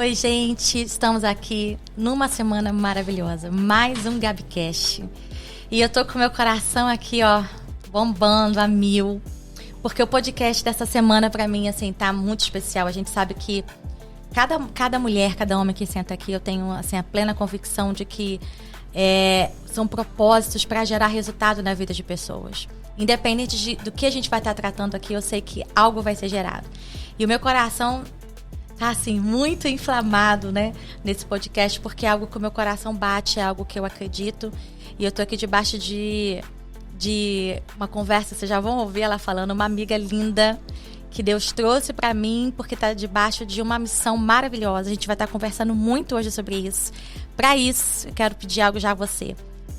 Oi, gente, estamos aqui numa semana maravilhosa, mais um GabiCast. E eu tô com meu coração aqui, ó, bombando a mil, porque o podcast dessa semana pra mim, assim, tá muito especial. A gente sabe que cada mulher, cada homem que senta aqui, eu tenho, assim, a plena convicção de que são propósitos para gerar resultado na vida de pessoas. Independente do que a gente vai estar tratando aqui, eu sei que algo vai ser gerado. E o meu coração tá, assim, muito inflamado, né, nesse podcast, porque é algo que o meu coração bate, é algo que eu acredito. E eu tô aqui debaixo de uma conversa, vocês já vão ouvir ela falando, uma amiga linda que Deus trouxe pra mim, porque tá debaixo de uma missão maravilhosa. A gente vai estar conversando muito hoje sobre isso. Pra isso, eu quero pedir algo já a você.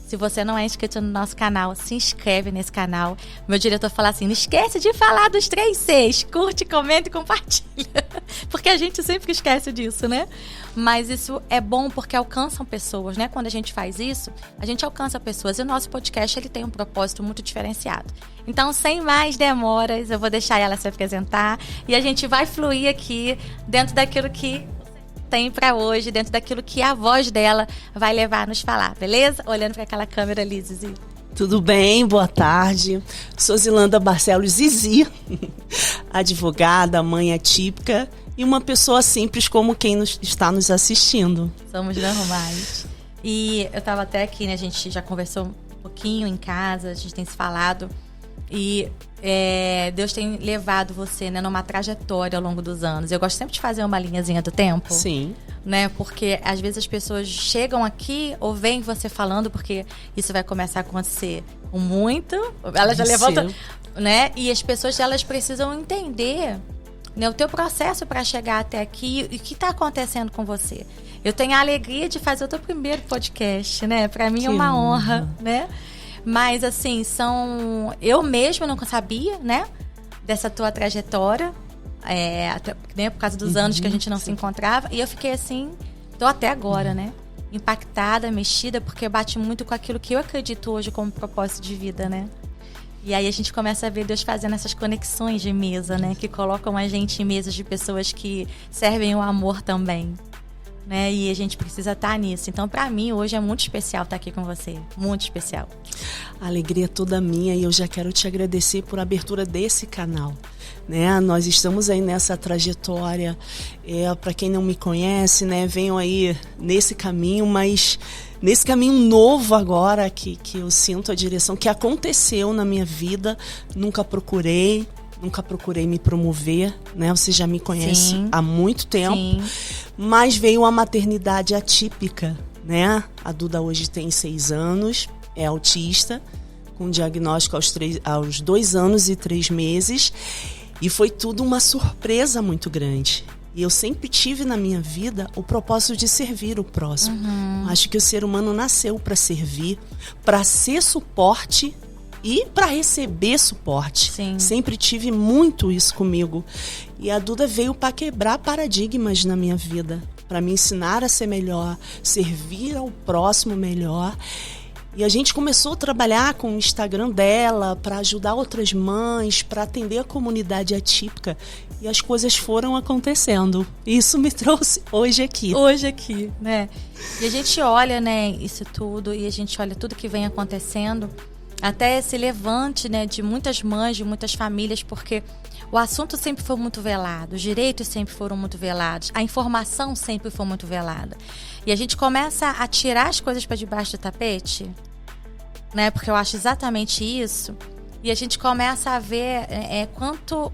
Se você não é inscrito no nosso canal, se inscreve nesse canal. Meu diretor fala assim, não esquece de falar dos 3 Cs. Curte, comenta e compartilha. Porque a gente sempre esquece disso, né? Mas isso é bom porque alcançam pessoas, né? Quando a gente faz isso, a gente alcança pessoas. E o nosso podcast, ele tem um propósito muito diferenciado. Então, sem mais demoras, eu vou deixar ela se apresentar. E a gente vai fluir aqui dentro daquilo que tem pra hoje, dentro daquilo que a voz dela vai levar a nos falar, beleza? Olhando para aquela câmera ali, Zizi. Tudo bem, boa tarde. Sou Zilanda Barcelos Zizi, advogada, mãe atípica e uma pessoa simples como quem está nos assistindo. Somos normais. E eu tava até aqui, né? A gente já conversou um pouquinho em casa, a gente tem se falado. E Deus tem levado você, né, numa trajetória ao longo dos anos. Eu gosto sempre de fazer uma linhazinha do tempo. Sim. Né, porque às vezes as pessoas chegam aqui ou veem você falando, porque isso vai começar a acontecer com muito. Elas já levantam, né? E as pessoas, elas precisam entender, né, o teu processo para chegar até aqui e o que está acontecendo com você. Eu tenho a alegria de fazer o teu primeiro podcast, né? Para mim é uma honra, né? Mas, assim, eu mesma não sabia, né, dessa tua trajetória, até, né, por causa dos anos que a gente não se encontrava. E eu fiquei, assim, tô até agora, né, impactada, mexida, porque bate muito com aquilo que eu acredito hoje como propósito de vida, né. E aí a gente começa a ver Deus fazendo essas conexões de mesa, né, que colocam a gente em mesas de pessoas que servem o amor também. Né? E a gente precisa estar nisso. Então, para mim, hoje é muito especial estar aqui com você. Muito especial. A alegria é toda minha e eu já quero te agradecer por a abertura desse canal. Né? Nós estamos aí nessa trajetória. Para quem não me conhece, né? Venho aí nesse caminho, mas nesse caminho novo agora que eu sinto a direção, que aconteceu na minha vida. Nunca procurei me promover, né? Você já me conhece há muito tempo. Sim. Mas veio a maternidade atípica, né? A Duda hoje tem 6 anos, é autista, com diagnóstico aos 2 anos e 3 meses. E foi tudo uma surpresa muito grande. E eu sempre tive na minha vida o propósito de servir o próximo. Acho que o ser humano nasceu para servir, para ser suporte e para receber suporte. Sim. Sempre tive muito isso comigo. E a Duda veio para quebrar paradigmas na minha vida, para me ensinar a ser melhor, servir ao próximo melhor. E a gente começou a trabalhar com o Instagram dela para ajudar outras mães, para atender a comunidade atípica. E as coisas foram acontecendo. Isso me trouxe hoje aqui. Hoje aqui, né? E a gente olha, né, isso tudo, e a gente olha tudo que vem acontecendo, até esse levante, né, de muitas mães, de muitas famílias, porque o assunto sempre foi muito velado, os direitos sempre foram muito velados, a informação sempre foi muito velada. E a gente começa a tirar as coisas para debaixo do tapete, né, porque eu acho exatamente isso, e a gente começa a ver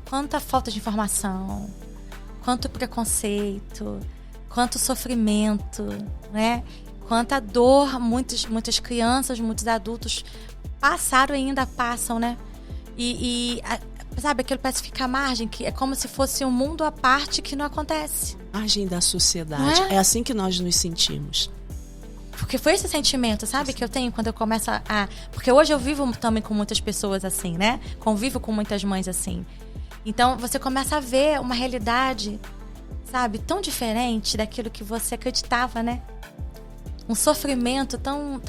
quanta falta de informação, quanto preconceito, quanto sofrimento, né, quanta dor muitas crianças, muitos adultos passaram e ainda passam, né? Sabe, aquilo parece ficar à margem, que é como se fosse um mundo à parte que não acontece. Margem da sociedade. É assim que nós nos sentimos. Porque foi esse sentimento, sabe, que eu tenho quando eu começo a... Porque hoje eu vivo também com muitas pessoas assim, né? Convivo com muitas mães assim. Então, você começa a ver uma realidade, sabe, tão diferente daquilo que você acreditava, né? Um sofrimento tão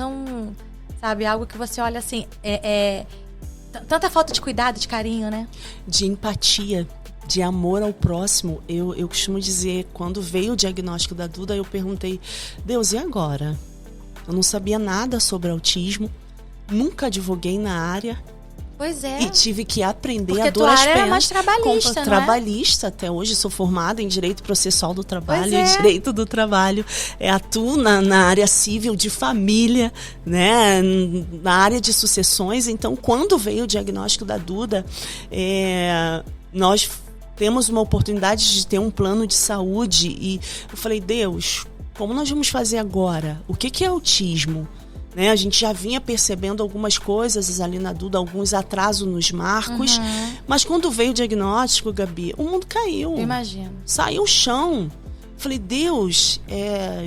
sabe, algo que você olha assim, tanta falta de cuidado, de carinho, né? De empatia. de amor ao próximo, eu costumo dizer, quando veio o diagnóstico da Duda, eu perguntei, Deus, e agora? Eu não sabia nada sobre autismo, nunca advoguei na área. Pois é. E tive que aprender porque a duras tua área penas. É mais trabalhista, não é? Trabalhista, até hoje sou formada em Direito Processual do Trabalho, Direito do Trabalho. Atuo na área civil de família, né? Na área de sucessões. Então, quando veio o diagnóstico da Duda, nós temos uma oportunidade de ter um plano de saúde. E eu falei, Deus, como nós vamos fazer agora? O que é autismo? Né? A gente já vinha percebendo algumas coisas ali na Duda, alguns atrasos nos marcos. Mas quando veio o diagnóstico, Gabi, o mundo caiu. Imagino. Saiu o chão. Falei, Deus,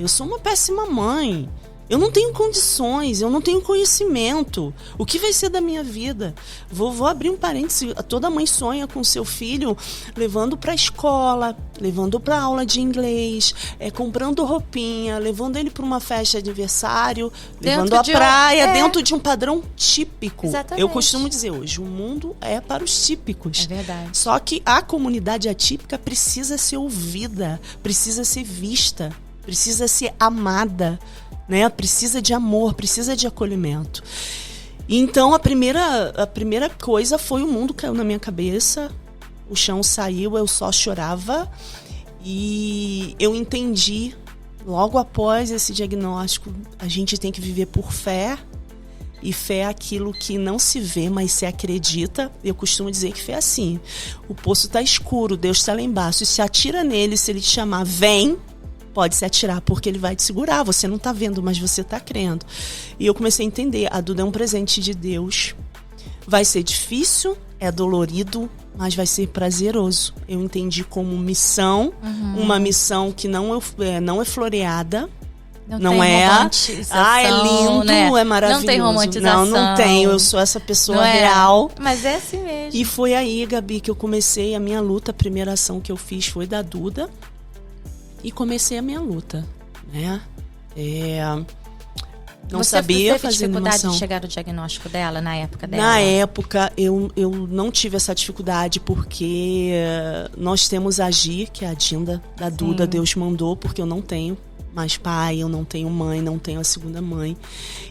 eu sou uma péssima mãe. Eu não tenho condições, eu não tenho conhecimento. O que vai ser da minha vida? Vou abrir um parênteses. Toda mãe sonha com seu filho levando para a escola, levando para aula de inglês, comprando roupinha, levando ele para uma festa de aniversário, levando à praia, dentro de um padrão típico. Exatamente. Eu costumo dizer hoje, o mundo é para os típicos. É verdade. Só que a comunidade atípica precisa ser ouvida, precisa ser vista, precisa ser amada. Né? Precisa de amor, precisa de acolhimento. Então, a primeira coisa foi o mundo caiu na minha cabeça, o chão saiu, eu só chorava. E eu entendi, logo após esse diagnóstico, a gente tem que viver por fé. E fé é aquilo que não se vê, mas se acredita. Eu costumo dizer que fé é assim. O poço está escuro, Deus está lá embaixo. E se atira nele, se ele te chamar, vem. Pode se atirar, porque ele vai te segurar. Você não está vendo, mas você está crendo. E eu comecei a entender, a Duda é um presente de Deus. Vai ser difícil, é dolorido, mas vai ser prazeroso. Eu entendi como missão, uma missão que não é floreada. Não é. É lindo, né? É maravilhoso. Não tem romantização. Não tenho. Eu sou essa pessoa real. Mas é assim mesmo. E foi aí, Gabi, que eu comecei a minha luta. A primeira ação que eu fiz foi da Duda. E comecei a minha luta, né? Não sabia fazer animação. Você teve dificuldade de chegar ao diagnóstico dela na época dela? Na época, eu não tive essa dificuldade porque nós temos a Agir, que é a Dinda da Duda, Deus mandou, porque eu não tenho mais pai, eu não tenho mãe, não tenho a segunda mãe.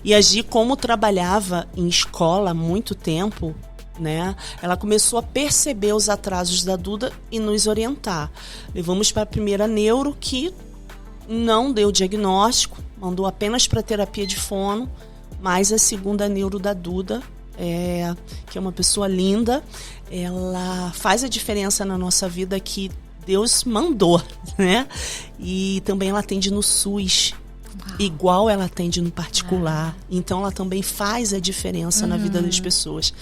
E a Agir, como trabalhava em escola há muito tempo, né? Ela começou a perceber os atrasos da Duda e nos orientar. Levamos para a primeira neuro, que não deu diagnóstico, mandou apenas para terapia de fono, mas a segunda neuro da Duda, que é uma pessoa linda, ela faz a diferença na nossa vida, que Deus mandou, né? E também ela atende no SUS. Igual ela atende no particular. Então ela também faz a diferença na vida das pessoas.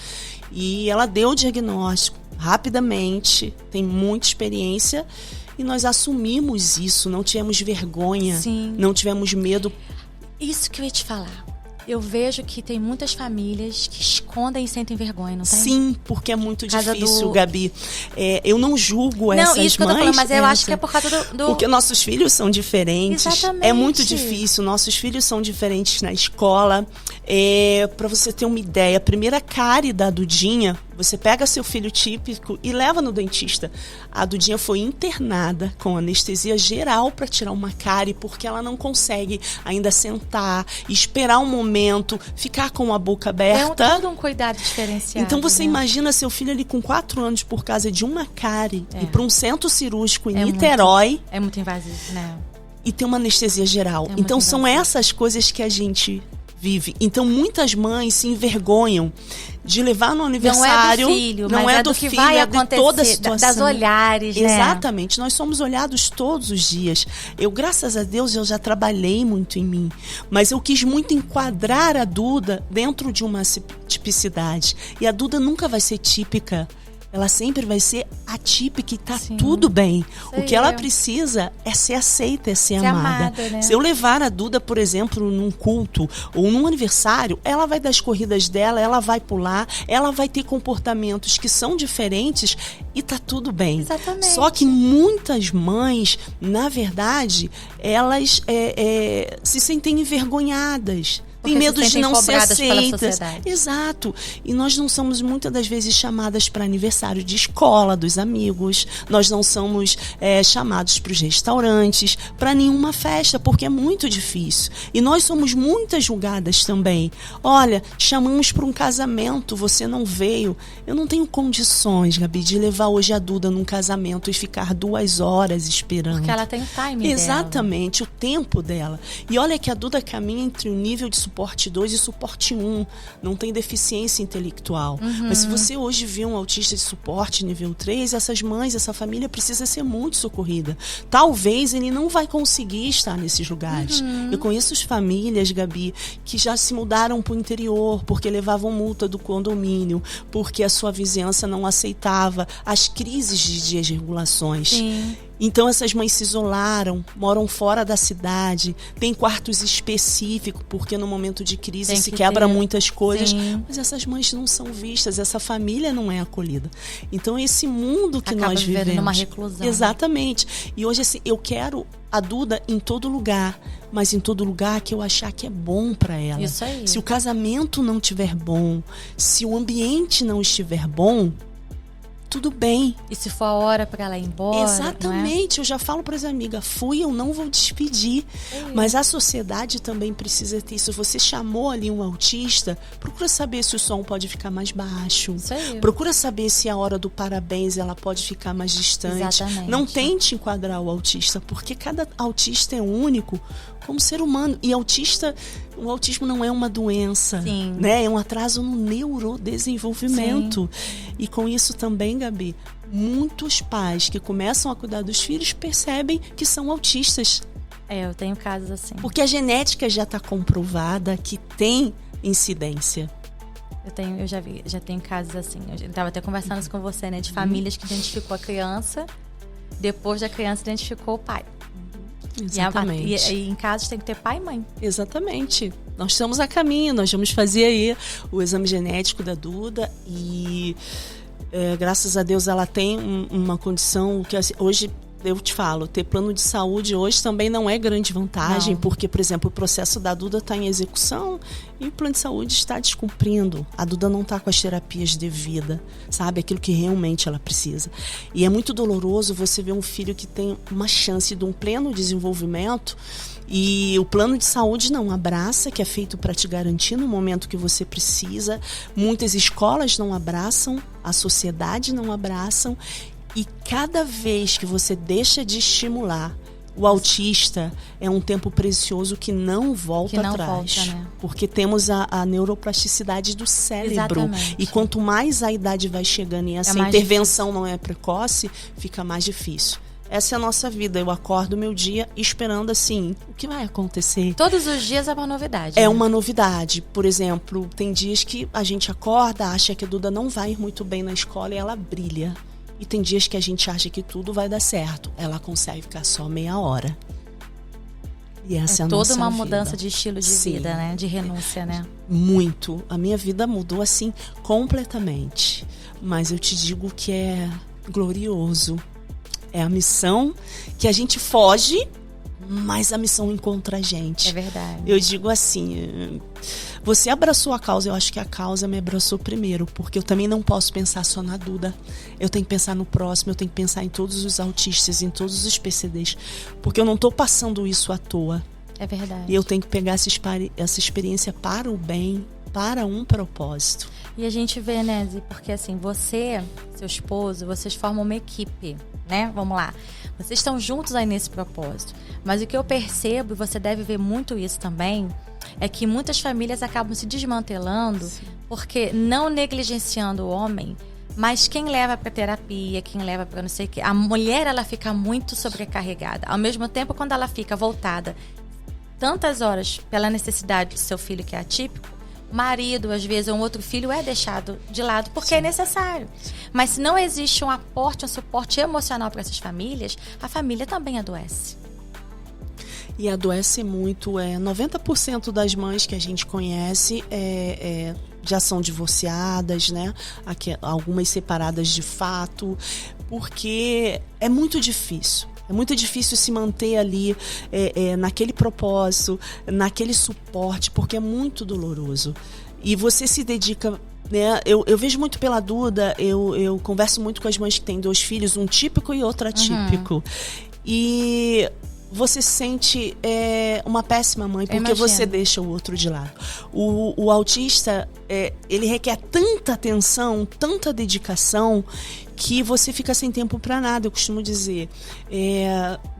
E ela deu o diagnóstico rapidamente, tem muita experiência, e nós assumimos isso, não tivemos vergonha, não tivemos medo. Isso que eu ia te falar. Eu vejo que tem muitas famílias que escondem e sentem vergonha, não tem? Sim, porque é muito difícil, Gabi. Eu não julgo essas mães. Não, isso que eu tô falando, mas eu acho que é por causa do... Porque nossos filhos são diferentes. Exatamente. É muito difícil. Nossos filhos são diferentes na escola. Para você ter uma ideia, a primeira cárie da Dudinha, você pega seu filho típico e leva no dentista. A Dudinha foi internada com anestesia geral para tirar uma cárie, porque ela não consegue ainda sentar, esperar um momento, ficar com a boca aberta. É todo um cuidado diferenciado. Então você imagina seu filho ali com 4 anos por causa de uma cárie e para um centro cirúrgico em Niterói. É muito invasivo, né? E tem uma anestesia geral. Então são essas coisas que a gente vive. Então muitas mães se envergonham de levar no aniversário. Não é do filho, mas é do que vai acontecer, toda a situação. Das olhares, né? Exatamente. Nós somos olhados todos os dias. Eu, graças a Deus, eu já trabalhei muito em mim. Mas eu quis muito enquadrar a Duda dentro de uma tipicidade. E a Duda nunca vai ser típica. Ela sempre vai ser atípica e tá tudo bem. O que ela precisa é ser aceita, é ser amada. Né? Se eu levar a Duda, por exemplo, num culto ou num aniversário, ela vai dar as corridas dela, ela vai pular, ela vai ter comportamentos que são diferentes e tá tudo bem. Exatamente. Só que muitas mães, na verdade, elas se sentem envergonhadas. Tem medo de não ser aceitas. Exato. E nós não somos muitas das vezes chamadas para aniversário de escola, dos amigos. Nós não somos chamados para os restaurantes, para nenhuma festa, porque é muito difícil. E nós somos muitas julgadas também. Olha, chamamos para um casamento, você não veio. Eu não tenho condições, Gabi, de levar hoje a Duda num casamento e ficar 2 horas esperando. Porque ela tem o time dela. Exatamente, o tempo dela. E olha que a Duda caminha entre o nível de suporte 2 e suporte 1. Não tem deficiência intelectual. Mas se você hoje vê um autista de suporte nível 3, essas mães, essa família precisa ser muito socorrida. Talvez ele não vai conseguir estar nesses lugares. Eu conheço famílias, Gabi, que já se mudaram para o interior porque levavam multa do condomínio, porque a sua vizinhança não aceitava as crises de desregulações. Sim. Então essas mães se isolaram, moram fora da cidade, tem quartos específicos, porque no momento de crise se quebra muitas coisas. Sim. Mas essas mães não são vistas, essa família não é acolhida. Então esse mundo que acaba nós vivemos... numa reclusão. Exatamente. E hoje assim, eu quero a Duda em todo lugar, mas em todo lugar que eu achar que é bom para ela. Isso aí. Se o casamento não estiver bom, se o ambiente não estiver bom, tudo bem. E se for a hora para ela ir embora? Exatamente. Eu já falo para as amigas, eu não vou despedir. Mas a sociedade também precisa ter isso. Você chamou ali um autista, procura saber se o som pode ficar mais baixo. Isso aí. Procura saber se a hora do parabéns ela pode ficar mais distante. Exatamente. Não tente enquadrar o autista, porque cada autista é único como ser humano. E o autismo não é uma doença, né? É um atraso no neurodesenvolvimento. Sim. E com isso também, Gabi, muitos pais que começam a cuidar dos filhos percebem que são autistas. Eu tenho casos assim. Porque a genética já está comprovada que tem incidência. Eu já tenho casos assim. Eu estava até conversando isso com você, né? De famílias que identificou a criança, depois da criança identificou o pai. Exatamente. E em casos tem que ter pai e mãe. Exatamente. Nós estamos a caminho, nós vamos fazer aí o exame genético da Duda e graças a Deus ela tem uma condição que hoje eu te falo, ter plano de saúde hoje também não é grande vantagem, porque, por exemplo, o processo da Duda está em execução e o plano de saúde está descumprindo. A Duda não está com as terapias devidas, sabe? Aquilo que realmente ela precisa. E é muito doloroso você ver um filho que tem uma chance de um pleno desenvolvimento e o plano de saúde não abraça, que é feito para te garantir no momento que você precisa. Muitas escolas não abraçam, a sociedade não abraçam. E cada vez que você deixa de estimular o autista, é um tempo precioso que não volta atrás. Volta, né? Porque temos a neuroplasticidade do cérebro. Exatamente. E quanto mais a idade vai chegando e essa intervenção não é precoce, fica mais difícil. Essa é a nossa vida. Eu acordo meu dia esperando assim, o que vai acontecer? Todos os dias é uma novidade. É né? uma novidade. Por exemplo, tem dias que a gente acorda, acha que a Duda não vai ir muito bem na escola e ela brilha. E tem dias que a gente acha que tudo vai dar certo. Ela consegue ficar só meia hora. E essa é a nossa vida. Toda uma mudança de estilo de vida, né? De renúncia, né? Muito. A minha vida mudou assim completamente. Mas eu te digo que é glorioso. É a missão que a gente foge, mas a missão encontra a gente. É verdade. Eu digo assim, você abraçou a causa, eu acho que a causa me abraçou primeiro, porque eu também não posso pensar só na Duda. Eu tenho que pensar no próximo, eu tenho que pensar em todos os autistas, em todos os PCDs, porque eu não estou passando isso à toa. É verdade. E eu tenho que pegar essa experiência para o bem, para um propósito. E a gente vê, né, Zí, porque assim, você, seu esposo, vocês formam uma equipe, né? Vamos lá. Vocês estão juntos aí nesse propósito. Mas o que eu percebo, e você deve ver muito isso também, é que muitas famílias acabam se desmantelando. Sim. Porque não negligenciando o homem, mas quem leva para terapia, quem leva para não sei o quê. A mulher, ela fica muito sobrecarregada. Ao mesmo tempo, quando ela fica voltada tantas horas pela necessidade do seu filho que é atípico, marido, às vezes, ou um outro filho é deixado de lado porque é necessário. Mas se não existe um aporte, um suporte emocional para essas famílias, a família também adoece. E adoece muito. 90% das mães que a gente conhece já são divorciadas, né? Algumas separadas de fato, porque é muito difícil. É muito difícil se manter ali naquele propósito, naquele suporte, porque é muito doloroso. E você se dedica, né? Eu vejo muito pela Duda, eu converso muito com as mães que têm 2 filhos, um típico e outro atípico. E você sente uma péssima mãe, porque você deixa o outro de lado. O autista, ele requer tanta atenção, tanta dedicação, que você fica sem tempo para nada. Eu costumo dizer,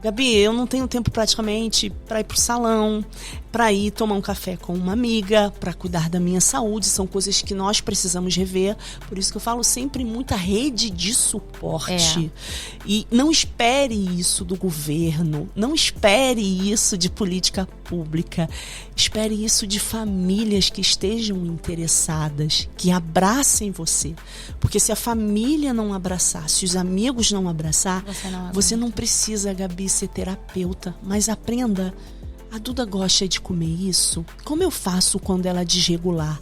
Gabi, eu não tenho tempo praticamente para ir pro salão, para ir tomar um café com uma amiga, para cuidar da minha saúde. São coisas que nós precisamos rever. Por isso que eu falo sempre muita rede de suporte. E não espere isso do governo, não espere isso de política pública, espere isso de famílias que estejam interessadas, que abracem você. Porque se a família não abraçar, se os amigos não abraçar, você não precisa, Gabi, ser terapeuta, mas aprenda. A Duda gosta de comer isso? Como eu faço quando ela desregular?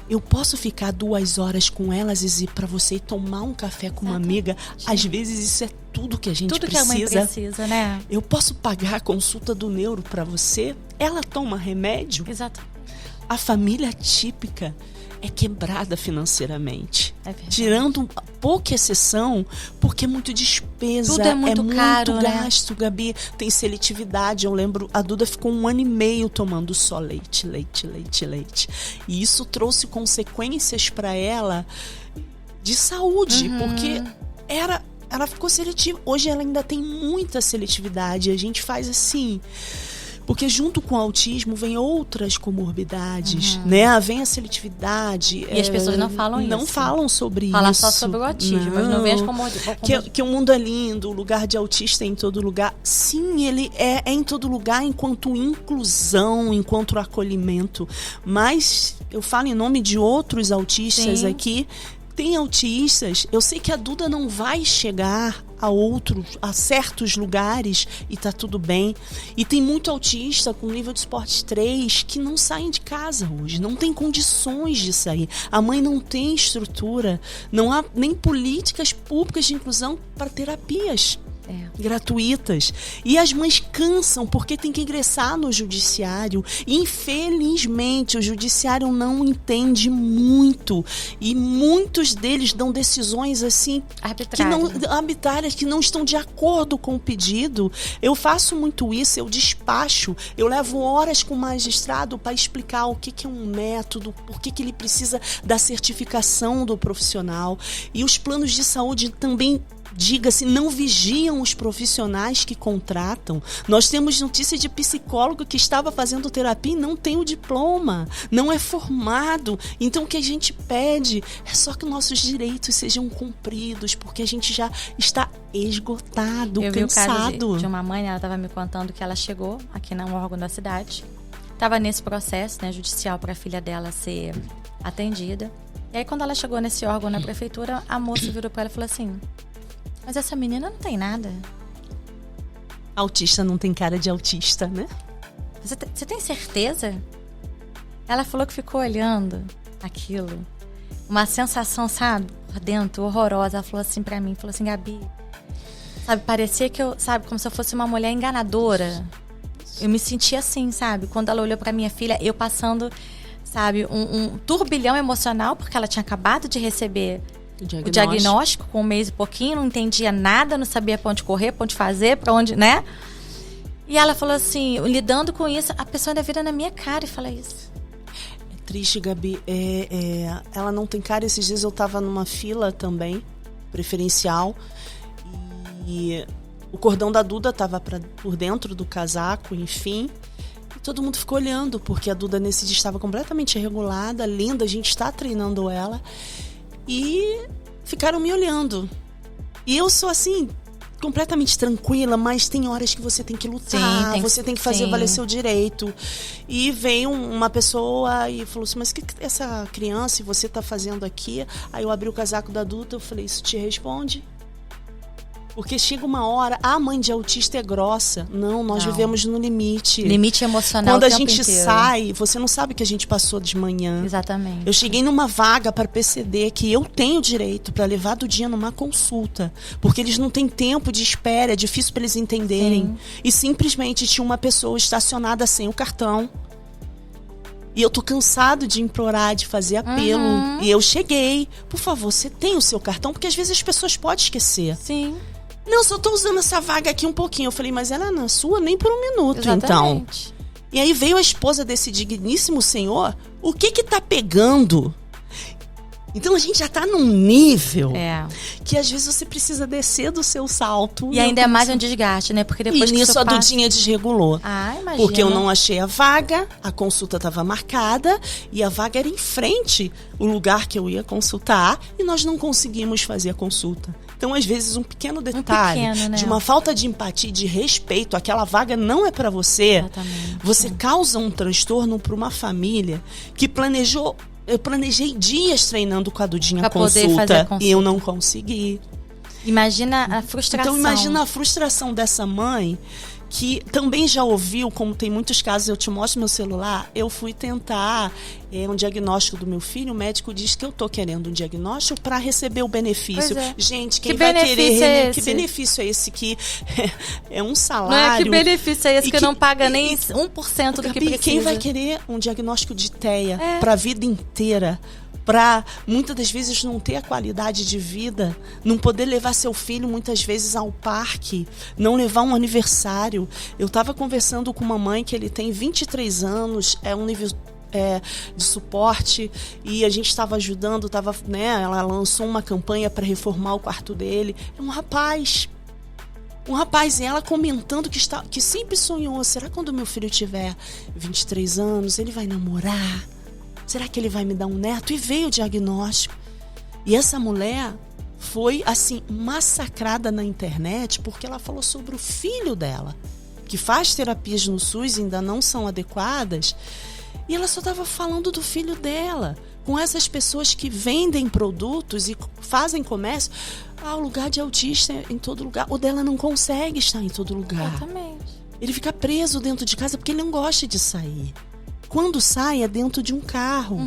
Eu posso ficar 2 horas com ela, Zizi, para você ir tomar um café com uma amiga? Às vezes isso é tudo que a gente precisa. Tudo que a mãe precisa, né? Eu posso pagar a consulta do neuro para você? Ela toma remédio? Exato. A família típica é quebrada financeiramente. É verdade. Tirando pouca exceção, porque é muito despesa, tudo é muito caro, gasto, né? Gabi, tem seletividade. Eu lembro, a Duda ficou 1 ano e meio tomando só leite. E isso trouxe consequências para ela de saúde, porque ela ficou seletiva. Hoje ela ainda tem muita seletividade. A gente faz assim... Porque junto com o autismo vem outras comorbidades, né? Vem a seletividade. E as pessoas não falam isso. Não falam sobre isso. Fala só sobre o autismo, mas não vem as comorbidades. Que o mundo é lindo, o lugar de autista é em todo lugar. Sim, ele é em todo lugar enquanto inclusão, enquanto acolhimento. Mas eu falo em nome de outros autistas aqui. Tem autistas, eu sei que a Duda não vai chegar a certos lugares e tá tudo bem. E tem muito autista com nível de esporte 3 que não saem de casa hoje, não tem condições de sair. A mãe não tem estrutura, não há nem políticas públicas de inclusão para terapias gratuitas. E as mães cansam porque tem que ingressar no judiciário. Infelizmente, o judiciário não entende muito. E muitos deles dão decisões assim arbitrárias, que não estão de acordo com o pedido. Eu faço muito isso, eu despacho. Eu levo horas com o magistrado para explicar o que é um método, por que ele precisa da certificação do profissional. E os planos de saúde também, diga-se, não vigiam os profissionais que contratam. Nós temos notícia de psicólogo que estava fazendo terapia e não tem o diploma, não é formado. Então o que a gente pede é só que nossos direitos sejam cumpridos, porque a gente já está esgotado, cansado. Eu vi o caso de uma mãe, ela estava me contando que ela chegou aqui no órgão da cidade, estava nesse processo, né, judicial para a filha dela ser atendida. E aí quando ela chegou nesse órgão na prefeitura, a moça virou para ela e falou assim: mas essa menina não tem nada. Autista não tem cara de autista, né? Você tem certeza? Ela falou que ficou olhando aquilo. Uma sensação, sabe, por dentro, horrorosa. Ela falou assim pra mim, falou assim: Gabi, sabe, parecia que eu, sabe, como se eu fosse uma mulher enganadora. Eu me senti assim, sabe? Quando ela olhou pra minha filha, eu passando, sabe, um turbilhão emocional, porque ela tinha acabado de receber o diagnóstico com 1 mês e pouquinho, não entendia nada, não sabia pra onde correr, pra onde fazer, pra onde, né? E ela falou assim, lidando com isso, a pessoa ainda vira na minha cara e fala isso. É triste, Gabi. Ela não tem cara. Esses dias eu tava numa fila também, preferencial, e o cordão da Duda tava por dentro do casaco, enfim. E todo mundo ficou olhando, porque a Duda nesse dia estava completamente regulada, linda, a gente está treinando ela. E ficaram me olhando. E eu sou assim, completamente tranquila, mas tem horas que você tem que lutar, você tem que fazer valer seu direito. E veio uma pessoa e falou assim: mas o que essa criança e você tá fazendo aqui? Aí eu abri o casaco da Duda, eu falei: isso te responde? Porque chega uma hora, a mãe de autista é grossa. Não, nós vivemos no limite. Limite emocional. Quando o a tempo gente inteiro. sai, você não sabe o que a gente passou de manhã. Exatamente. Eu cheguei numa vaga para PCD que eu tenho direito para levar do dia numa consulta. Porque eles não têm tempo de espera, é difícil para eles entenderem. Sim. E simplesmente tinha uma pessoa estacionada sem o cartão. E eu tô cansado de implorar, de fazer apelo. E eu cheguei. Por favor, você tem o seu cartão? Porque às vezes as pessoas podem esquecer. Sim. Não, só tô usando essa vaga aqui um pouquinho. Eu falei, mas ela não é sua nem por um minuto, Exatamente. então. E aí veio a esposa desse digníssimo senhor. O que tá pegando? Então a gente já tá num nível que às vezes você precisa descer do seu salto. E ainda é mais um desgaste, né? Porque depois e que nisso isso a passa... Dudinha desregulou. Ah, imagina. Porque eu não achei a vaga, a consulta estava marcada e a vaga era em frente o lugar que eu ia consultar e nós não conseguimos fazer a consulta. Então, às vezes, um pequeno detalhe né? de uma falta de empatia, de respeito, aquela vaga não é para você. Exatamente. Você causa um transtorno para uma família que planejou. Eu planejei dias treinando com a Dudinha pra poder fazer a consulta e eu não consegui. Imagina a frustração. Então imagina a frustração dessa mãe que também já ouviu, como tem muitos casos, eu te mostro meu celular, eu fui tentar um diagnóstico do meu filho, o médico diz que eu tô querendo um diagnóstico para receber o benefício. Gente, quem vai querer... Que benefício é esse que é um salário? Não é que benefício é esse que não paga nem 1% do que precisa? Quem vai querer um diagnóstico de TEA para a vida inteira? Para muitas das vezes não ter a qualidade de vida, não poder levar seu filho muitas vezes ao parque, não levar um aniversário. Eu estava conversando com uma mãe que ele tem 23 anos, é um nível de suporte e a gente estava ajudando, ela lançou uma campanha para reformar o quarto dele. É um rapaz e ela comentando que sempre sonhou, será que quando meu filho tiver 23 anos ele vai namorar? Será que ele vai me dar um neto? E veio o diagnóstico. E essa mulher foi, assim, massacrada na internet porque ela falou sobre o filho dela, que faz terapias no SUS e ainda não são adequadas. E ela só estava falando do filho dela, com essas pessoas que vendem produtos e fazem comércio. O lugar de autista é em todo lugar. O dela não consegue estar em todo lugar. Exatamente. Ele fica preso dentro de casa porque ele não gosta de sair. Quando sai, é dentro de um carro.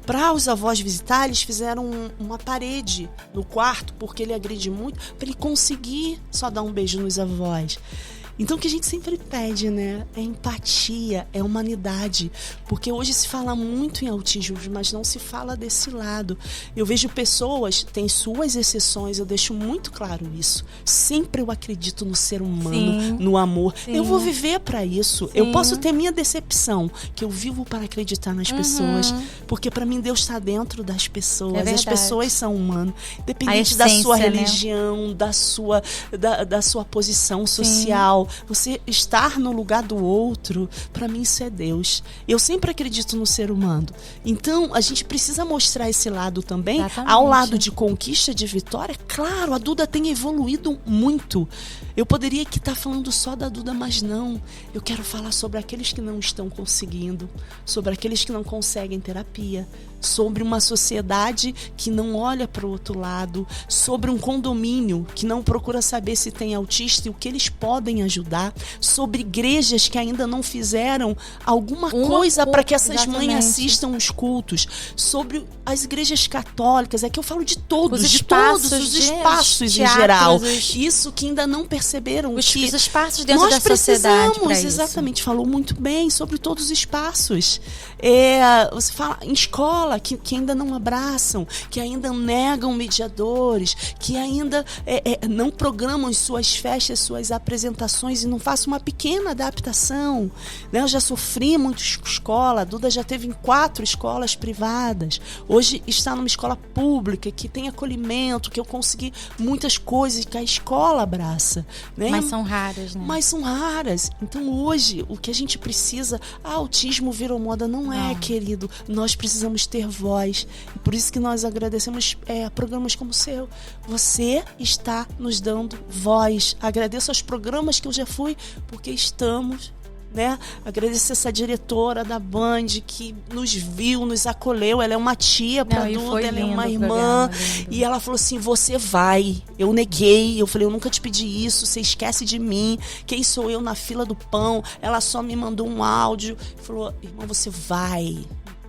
Para os avós visitar, eles fizeram uma parede no quarto, porque ele agride muito, para ele conseguir só dar um beijo nos avós. Então, o que a gente sempre pede, né? É empatia, é humanidade. Porque hoje se fala muito em autismo, mas não se fala desse lado. Eu vejo pessoas, tem suas exceções, eu deixo muito claro isso. Sempre eu acredito no ser humano, no amor. Eu vou viver para isso. Eu posso ter minha decepção, que eu vivo para acreditar nas pessoas. Porque para mim Deus está dentro das pessoas. As pessoas são humanas. Independente da sua religião, da sua posição social. Você estar no lugar do outro, para mim isso é Deus. Eu sempre acredito no ser humano. Então, a gente precisa mostrar esse lado também. Exatamente. Ao lado de conquista, de vitória. Claro, a Duda tem evoluído muito. Eu poderia aqui estar falando só da Duda, mas não. Eu quero falar sobre aqueles que não estão conseguindo, sobre aqueles que não conseguem terapia, sobre uma sociedade que não olha para o outro lado, sobre um condomínio que não procura saber se tem autista e o que eles podem ajudar, sobre igrejas que ainda não fizeram alguma coisa para que essas mães assistam os cultos, sobre as igrejas católicas, é que eu falo de todos, os espaços em geral. Isso que ainda não perceberam. Os espaços dentro da sociedade. Nós exatamente, falou muito bem sobre todos os espaços. Você fala em escola, que ainda não abraçam, que ainda negam mediadores, que ainda não programam suas festas, suas apresentações e não façam uma pequena adaptação. Né? Eu já sofri muito escola, a Duda já teve em 4 escolas privadas, hoje está numa escola pública que tem acolhimento, que eu consegui muitas coisas que a escola abraça. Né? Mas são raras, né? Mas são raras. Então hoje o que a gente precisa, autismo virou moda, não é, querido. Nós precisamos ter voz. E por isso que nós agradecemos programas como o seu. Você está nos dando voz. Agradeço aos programas que eu já fui, porque estamos né? Agradecer essa diretora da Band que nos viu, nos acolheu. Ela é uma tia pra Duda, ela é uma irmã. E ela falou assim, você vai. Eu neguei, eu falei, eu nunca te pedi isso, você esquece de mim. Quem sou eu na fila do pão? Ela só me mandou um áudio. Falou, irmã, você vai.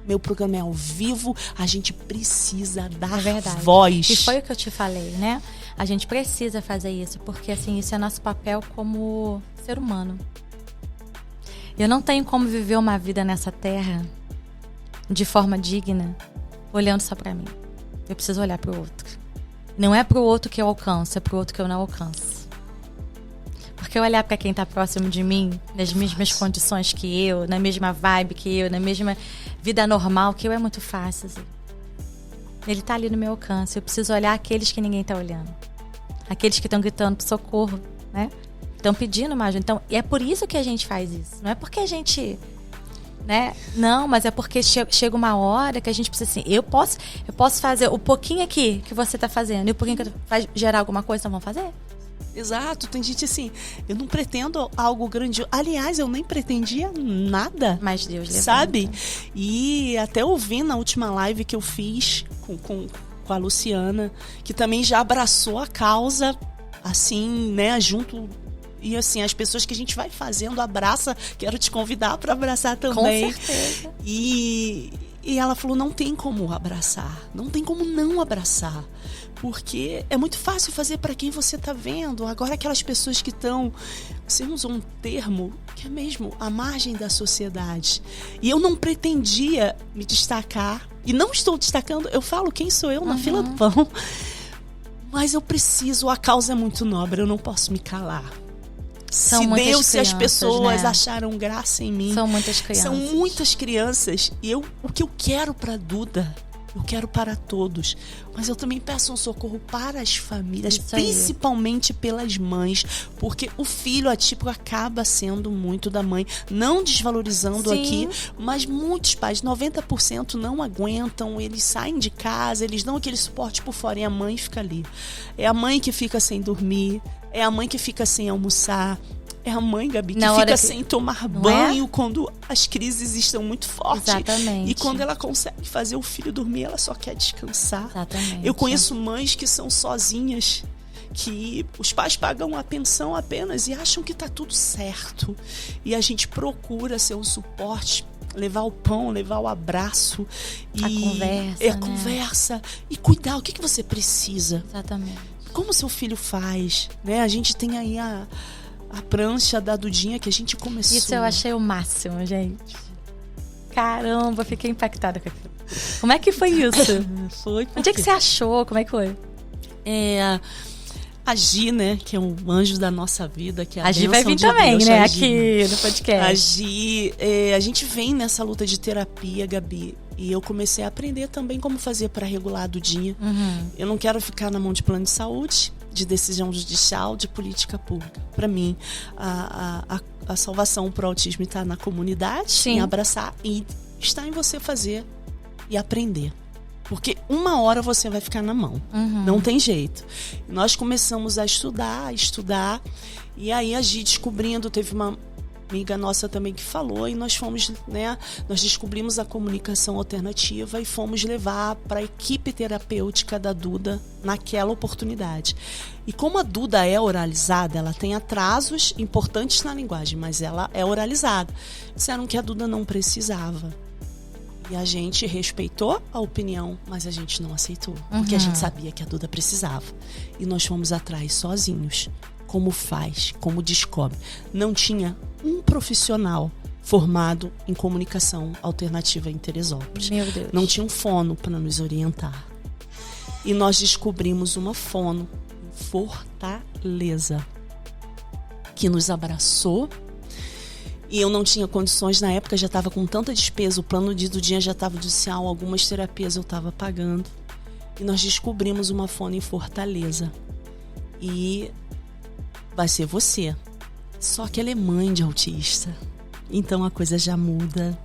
Meu programa é ao vivo, a gente precisa dar voz. E foi o que eu te falei, né? A gente precisa fazer isso, porque assim, isso é nosso papel como ser humano. Eu não tenho como viver uma vida nessa terra de forma digna, olhando só pra mim. Eu preciso olhar pro outro. Não é pro outro que eu alcanço, é pro outro que eu não alcanço. Porque olhar pra quem tá próximo de mim, nas mesmas condições que eu, na mesma vibe que eu, na mesma vida normal que eu, é muito fácil. Assim. Ele tá ali no meu alcance. Eu preciso olhar aqueles que ninguém tá olhando. Aqueles que estão gritando por socorro, né? Estão pedindo mais. Então, e é por isso que a gente faz isso. Não é porque a gente, né? Não, mas é porque chega uma hora que a gente precisa assim, eu posso fazer o pouquinho aqui que você tá fazendo e o pouquinho que vai gerar alguma coisa, então vamos fazer? Exato, tem gente assim, eu não pretendo algo grandioso. Aliás, eu nem pretendia nada. Mas Deus levanta. Sabe? E até ouvi na última live que eu fiz com a Luciana, que também já abraçou a causa, assim, né, junto. E assim, as pessoas que a gente vai fazendo, abraça. Quero te convidar para abraçar também. Com certeza. E ela falou, não tem como abraçar. Não tem como não abraçar. Porque é muito fácil fazer para quem você tá vendo. Agora aquelas pessoas que estão... Você usou um termo que é mesmo à margem da sociedade. E eu não pretendia me destacar. E não estou destacando. Eu falo quem sou eu na fila do pão. Mas eu preciso. A causa é muito nobre. Eu não posso me calar. São se Deus, crianças, se as pessoas, né? acharam graça em mim. São muitas crianças. São muitas crianças. E o que eu quero para Duda, eu quero para todos. Mas eu também peço um socorro para as famílias, principalmente pelas mães. Porque o filho atípico acaba sendo muito da mãe. Não desvalorizando aqui, mas muitos pais, 90% não aguentam. Eles saem de casa, eles dão aquele suporte por fora e a mãe fica ali. É a mãe que fica sem dormir. É a mãe que fica sem almoçar. É a mãe, Gabi, que fica sem tomar banho quando as crises estão muito fortes. Exatamente. E quando ela consegue fazer o filho dormir, ela só quer descansar. Exatamente. Eu conheço mães que são sozinhas, que os pais pagam a pensão apenas e acham que tá tudo certo. E a gente procura ser um suporte, levar o pão, levar o abraço. A conversa, conversa. E cuidar. O que você precisa? Exatamente. Como seu filho faz, né? A gente tem aí a prancha da Dudinha que a gente começou. Isso eu achei o máximo, gente. Caramba, fiquei impactada com aquilo. Como é que foi isso? Foi. Onde é que você achou? Como é que foi? A Gi, né? Que é um anjo da nossa vida. Que é a Gi vai vir também, né? Aqui no podcast. A Gi, a gente vem nessa luta de terapia, Gabi. E eu comecei a aprender também como fazer para regular a Dudinha. Eu não quero ficar na mão de plano de saúde, de decisão judicial, de política pública. Para mim, a salvação para o autismo está na comunidade, em abraçar, e está em você fazer e aprender. Porque uma hora você vai ficar na mão. Não tem jeito. Nós começamos a estudar. E aí a Gi descobrindo, teve uma amiga nossa também que falou, e nós fomos, né? Nós descobrimos a comunicação alternativa e fomos levar para a equipe terapêutica da Duda naquela oportunidade. E como a Duda é oralizada, ela tem atrasos importantes na linguagem, mas ela é oralizada. Disseram que a Duda não precisava. E a gente respeitou a opinião, mas a gente não aceitou. Porque a gente sabia que a Duda precisava. E nós fomos atrás sozinhos. Como faz, como descobre. Não tinha um profissional formado em comunicação alternativa em Teresópolis. Meu Deus. Não tinha um fono para nos orientar. E nós descobrimos uma fono em Fortaleza que nos abraçou. E eu não tinha condições, na época já estava com tanta despesa, o plano de Dudinha já estava judicial, algumas terapias eu estava pagando. E nós descobrimos uma fono em Fortaleza. E vai ser você. Só que ela é mãe de autista. Então a coisa já muda.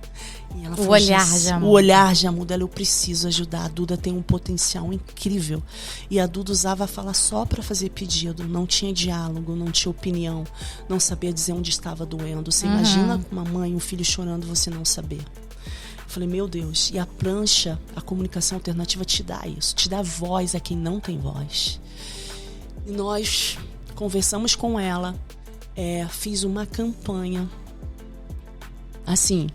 E ela O falou, olhar "Jess, já o muda." olhar já muda, eu preciso ajudar. A Duda tem um potencial incrível. E a Duda usava a fala só para fazer pedido. Não tinha diálogo, não tinha opinião. Não sabia dizer onde estava doendo. Você imagina uma mãe, um filho chorando, você não saber. Eu falei, meu Deus. E a prancha, a comunicação alternativa te dá isso. Te dá voz a quem não tem voz. E nós conversamos com ela. Fiz uma campanha. Assim...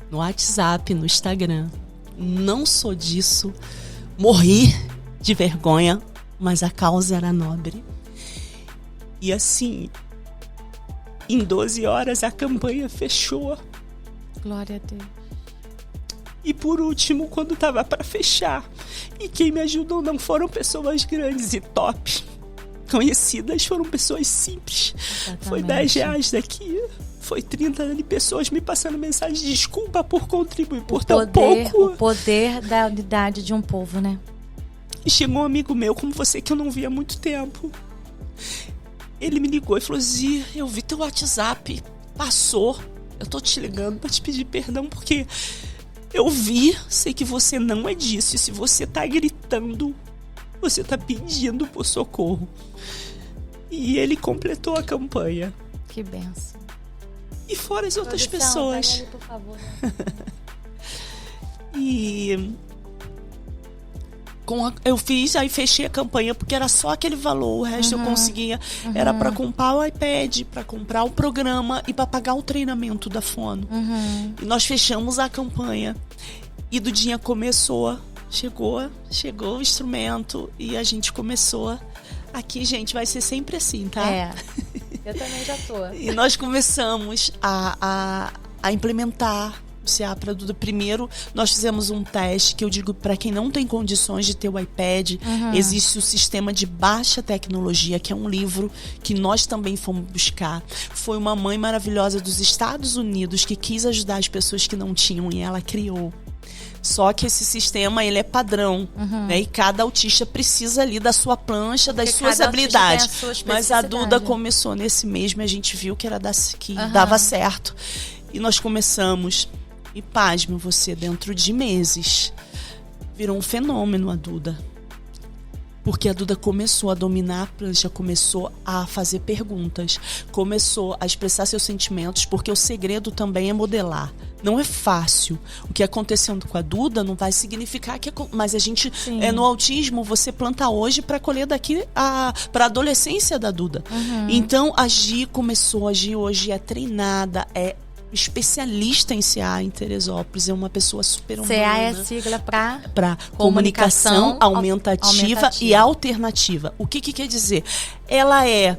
no WhatsApp, no Instagram. Não sou disso. Morri de vergonha, mas a causa era nobre. E assim, em 12 horas a campanha fechou. Glória a Deus. E por último, quando estava para fechar, e quem me ajudou não foram pessoas grandes e top, conhecidas, foram pessoas simples. Exatamente. Foi R$10 daqui. Foi 30 de pessoas me passando mensagem de desculpa por contribuir por tão pouco. O poder da unidade de um povo, né? E chegou um amigo meu, como você, que eu não via há muito tempo. Ele me ligou e falou, Zi, eu vi teu WhatsApp, passou. Eu tô te ligando pra te pedir perdão, porque eu vi, sei que você não é disso. E se você tá gritando, você tá pedindo por socorro. E ele completou a campanha. Que benção. E fora as outras Produção, pessoas. pega ali, por favor. E eu fiz, aí fechei a campanha porque era só aquele valor, o resto eu conseguia. Era para comprar o iPad, para comprar o programa e para pagar o treinamento da Fono. E nós fechamos a campanha. E Dudinha começou, chegou o instrumento e a gente começou. Aqui, gente, vai ser sempre assim, tá? Eu também já tô. E nós começamos a implementar o CA para Duda. Primeiro, nós fizemos um teste, que eu digo para quem não tem condições de ter o iPad, existe o sistema de baixa tecnologia, que é um livro que nós também fomos buscar. Foi uma mãe maravilhosa dos Estados Unidos que quis ajudar as pessoas que não tinham e ela criou. Só que esse sistema, ele é padrão, né? E cada autista precisa ali da sua plancha, das suas habilidades. Mas a Duda começou nesse mesmo e a gente viu que dava certo. E nós começamos. E pasme você, dentro de meses, virou um fenômeno a Duda. Porque a Duda começou a dominar a prancha, começou a fazer perguntas, começou a expressar seus sentimentos, porque o segredo também é modelar. Não é fácil. O que aconteceu com a Duda não vai significar que... Mas a gente, no autismo, você planta hoje para colher daqui para a adolescência da Duda. Então, a Gi começou, a Gi hoje é treinada, é especialista em CA em Teresópolis, é uma pessoa super humana. CA é sigla para comunicação aumentativa e alternativa. O que quer dizer? Ela é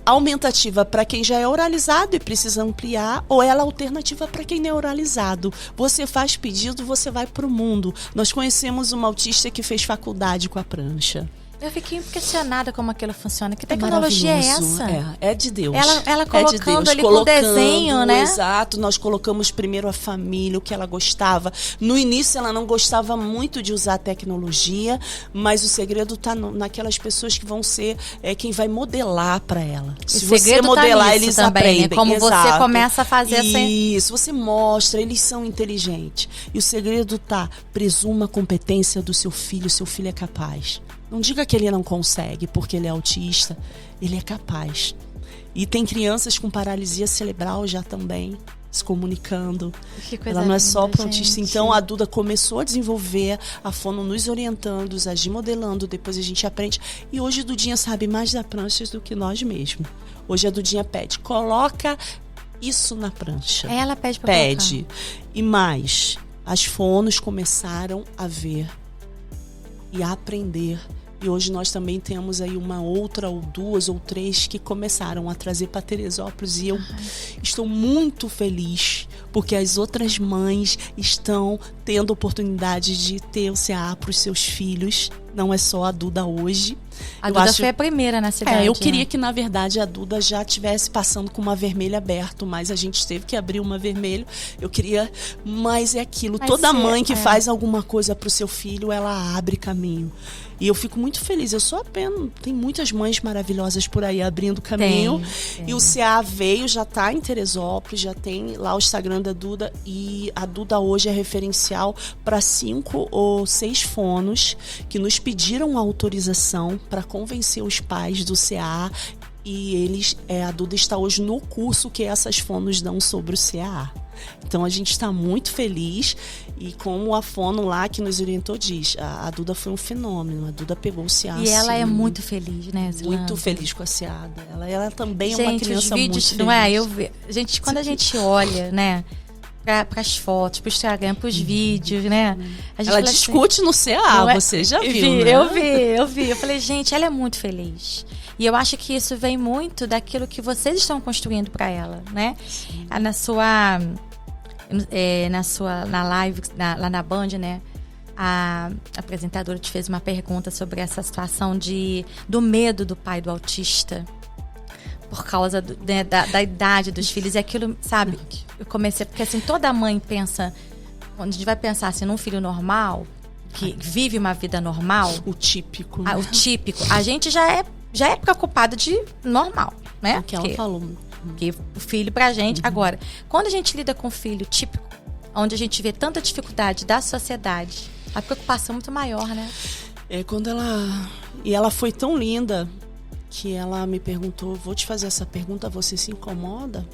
aumentativa para quem já é oralizado e precisa ampliar, ou ela é alternativa para quem não é oralizado. Você faz pedido, você vai para o mundo. Nós conhecemos uma autista que fez faculdade com a prancha. Eu fiquei impressionada como aquilo funciona. Que tecnologia é essa? É de Deus. Ela colocando ali com o desenho, né? Exato. Nós colocamos primeiro a família, o que ela gostava. No início ela não gostava muito de usar a tecnologia, mas o segredo está naquelas pessoas que vão ser quem vai modelar para ela. Se você modelar, eles também, aprendem. Né? Como Exato. você começa a fazer isso, você mostra, eles são inteligentes. E o segredo está, presuma a competência do seu filho é capaz. Não diga que ele não consegue, porque ele é autista. Ele é capaz. E tem crianças com paralisia cerebral já também, se comunicando. Que coisa Ela não é só para autista. Então, a Duda começou a desenvolver, a Fono nos orientando, a Gi modelando, depois a gente aprende. E hoje a Dudinha sabe mais da prancha do que nós mesmos. Hoje a Dudinha pede, coloca isso na prancha. Ela pede para colocar. E mais, as fonos começaram a ver e a aprender. E hoje nós também temos aí uma outra, ou duas, ou três que começaram a trazer para Teresópolis. E eu estou muito feliz, porque as outras mães estão tendo oportunidade de ter o CA para os seus filhos, não é só a Duda hoje. A Duda foi a primeira na cidade. Eu queria que, na verdade, a Duda já estivesse passando com uma vermelha aberta, mas a gente teve que abrir uma vermelha. Eu queria, mas é aquilo. Toda mãe que faz alguma coisa pro seu filho, ela abre caminho. E eu fico muito feliz. Eu sou apenas... Tem muitas mães maravilhosas por aí abrindo caminho. Tem. E o CA veio, já tá em Teresópolis, já tem lá o Instagram da Duda. E a Duda hoje é referencial para 5 ou 6 fonos que nos pediram autorização para convencer os pais do CA. E a Duda está hoje no curso que essas fonos dão sobre o CA. Então a gente está muito feliz e como a fono lá que nos orientou diz, a Duda foi um fenômeno, a Duda pegou o CA. E ela é muito feliz, né, Zilanda? Muito feliz com a CA dela. Ela também é uma criança os vídeos, muito feliz. Gente, quando a gente olha, né, para as fotos, para o Instagram, para os vídeos, né? Ela discute assim, no CA, você já viu, né? Eu vi. Eu falei, gente, ela é muito feliz. E eu acho que isso vem muito daquilo que vocês estão construindo para ela, né? Na live, lá na Band, né? A apresentadora te fez uma pergunta sobre essa situação do medo do pai do autista por causa da idade dos filhos. E aquilo, sabe? Eu comecei... Porque assim, toda mãe pensa... Quando a gente vai pensar assim, num filho normal, que vive uma vida normal... O típico. Né? O típico. A gente já é preocupada de normal, né? O que ela falou. Porque o filho pra gente... Agora, quando a gente lida com um filho típico, onde a gente vê tanta dificuldade da sociedade, a preocupação é muito maior, né? Quando ela... E ela foi tão linda que ela me perguntou, vou te fazer essa pergunta, você se incomoda?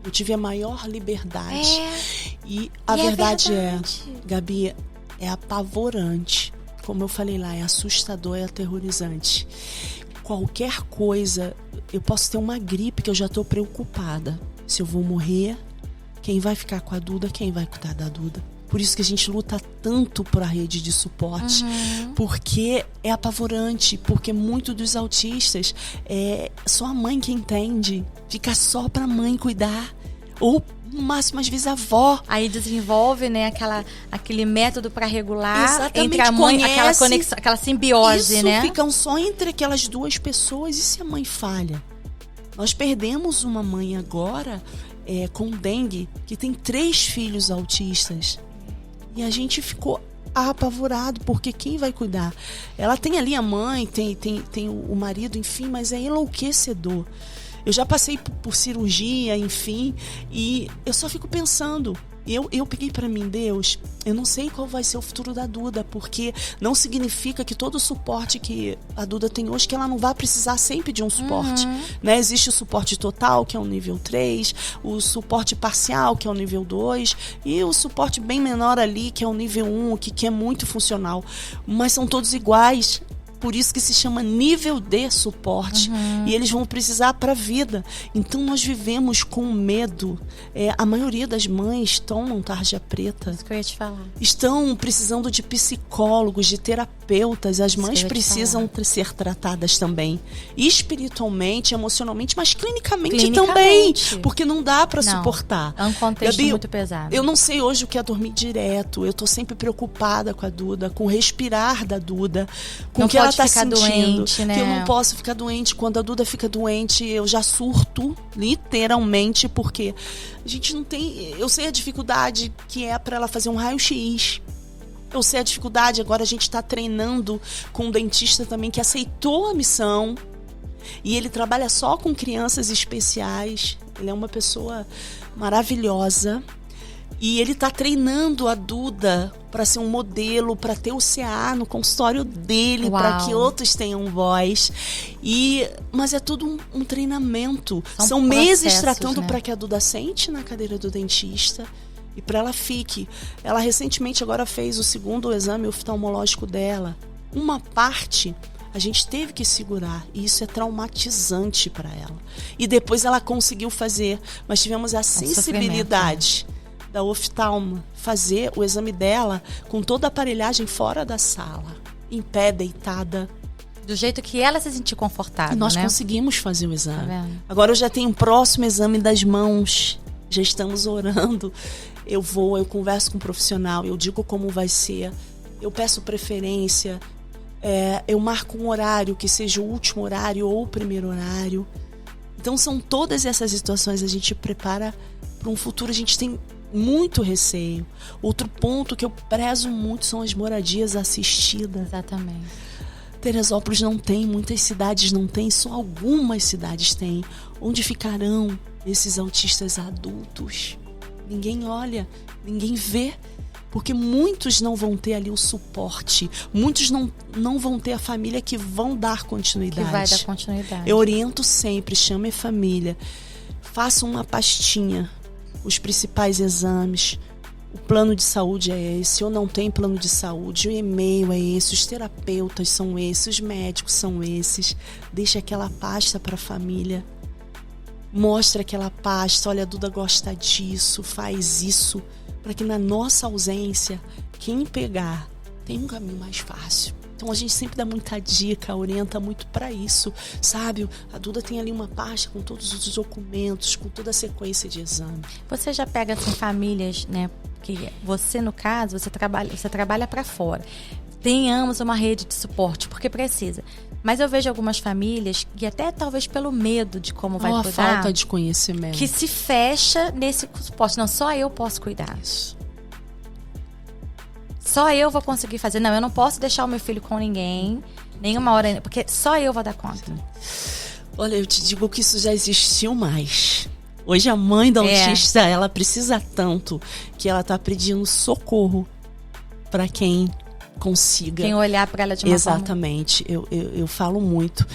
Eu tive a maior liberdade. E a verdade é, Gabi, é apavorante. Como eu falei lá, é assustador, é aterrorizante. Qualquer coisa, eu posso ter uma gripe que eu já estou preocupada. Se eu vou morrer, quem vai ficar com a Duda, quem vai cuidar da Duda? Por isso que a gente luta tanto por a rede de suporte, porque é apavorante, porque muitos dos autistas, só a mãe que entende, fica só pra mãe cuidar, ou no máximo às vezes a avó. Aí desenvolve, né, aquele método para regular. Exatamente, entre a mãe, aquela conexão, aquela simbiose, né? Ficam só entre aquelas duas pessoas. E se a mãe falha? Nós perdemos uma mãe agora com dengue, que tem 3 filhos autistas. E a gente ficou apavorado, porque quem vai cuidar? Ela tem ali a mãe, tem o marido, enfim, mas é enlouquecedor. Eu já passei por cirurgia, enfim, e eu só fico pensando. Eu peguei pra mim, Deus, eu não sei qual vai ser o futuro da Duda, porque não significa que todo o suporte que a Duda tem hoje, que ela não vai precisar sempre de um suporte. Né? Existe o suporte total, que é o nível 3, o suporte parcial, que é o nível 2, e o suporte bem menor ali, que é o nível 1, que é muito funcional. Mas são todos iguais. Por isso que se chama nível de suporte. E eles vão precisar para a vida. Então nós vivemos com medo. A maioria das mães tomam tarja preta. Isso que eu ia te falar. Estão precisando de psicólogos, de terapeutas. As mães precisam ser tratadas também. Espiritualmente, emocionalmente, mas clinicamente também. Porque não dá para suportar. É um contexto muito pesado. Eu não sei hoje o que é dormir direto. Eu tô sempre preocupada com a Duda, com o respirar da Duda, com o que ela tá sentindo, doente, né? Que eu não posso ficar doente. Quando a Duda fica doente, eu já surto, literalmente, porque a gente não tem... Eu sei a dificuldade que é para ela fazer um raio-x. Eu sei a dificuldade, agora a gente tá treinando com um dentista também que aceitou a missão. E ele trabalha só com crianças especiais. Ele é uma pessoa maravilhosa. E ele tá treinando a Duda para ser um modelo, para ter o CA no consultório dele, para que outros tenham voz. Mas é tudo um treinamento. São meses tratando, né? Para que a Duda sente na cadeira do dentista e para ela fique. Ela recentemente agora fez o 2º exame oftalmológico dela. Uma parte a gente teve que segurar, e isso é traumatizante para ela. E depois ela conseguiu fazer, mas tivemos a sensibilidade da oftalmo fazer o exame dela com toda a aparelhagem fora da sala, em pé, deitada. Do jeito que ela se sentir confortável, e nós conseguimos fazer o exame. Agora eu já tenho o próximo exame das mãos. Já estamos orando. Eu converso com um profissional, eu digo como vai ser. Eu peço preferência. eu marco um horário que seja o último horário ou o primeiro horário. Então são todas essas situações, a gente prepara para um futuro, a gente tem muito receio. Outro ponto que eu prezo muito são as moradias assistidas. Exatamente. Teresópolis não tem, muitas cidades não tem, só algumas cidades têm. Onde ficarão esses autistas adultos? Ninguém olha, ninguém vê, porque muitos não vão ter ali o suporte, muitos não vão ter a família que vão dar continuidade. Que vai dar continuidade. Eu oriento sempre, chame a família, faça uma pastinha, os principais exames, o plano de saúde é esse, ou não tem plano de saúde, o e-mail é esse, os terapeutas são esses, os médicos são esses. Deixa aquela pasta para a família. Mostra aquela pasta, olha, a Duda gosta disso, faz isso, para que na nossa ausência, quem pegar tem um caminho mais fácil. Então a gente sempre dá muita dica, orienta muito para isso, sabe? A Duda tem ali uma pasta com todos os documentos, com toda a sequência de exame. Você já pega assim famílias, né? Que você, no caso, você trabalha para fora. Tenhamos uma rede de suporte, porque precisa. Mas eu vejo algumas famílias que até talvez pelo medo de como vai cuidar, a falta de conhecimento, que se fecha nesse suporte. Não, só eu posso cuidar. Isso. Só eu vou conseguir fazer. Não, eu não posso deixar o meu filho com ninguém, nenhuma hora, porque só eu vou dar conta. Olha, eu te digo que isso já existiu mais. Hoje a mãe da autista, ela precisa tanto que ela tá pedindo socorro para quem consiga. Quem olhar para ela de uma Exatamente. forma... Eu falo muito.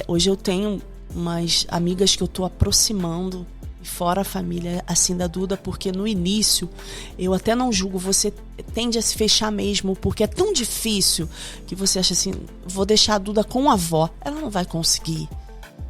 Hoje eu tenho umas amigas que eu tô aproximando, fora a família assim da Duda, porque no início, eu até não julgo, você tende a se fechar mesmo, porque é tão difícil que você acha assim, vou deixar a Duda com a avó, ela não vai conseguir.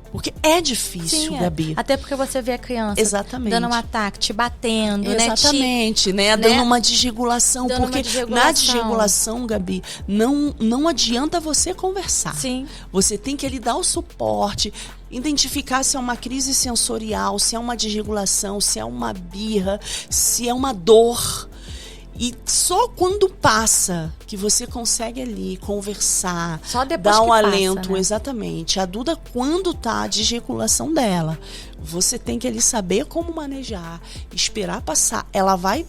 Porque é difícil, Sim, Gabi. Até porque você vê a criança dando um ataque, te batendo, Exatamente, né? Dando uma desregulação. Porque na desregulação, Gabi, não adianta você conversar. Sim. Você tem que lhe dar o suporte, identificar se é uma crise sensorial, se é uma desregulação, se é uma birra, se é uma dor. E só quando passa que você consegue ali conversar, só depois dar um que alento, passa, né? Exatamente. A Duda, quando tá a desregulação dela, você tem que ali saber como manejar, esperar passar. Ela vai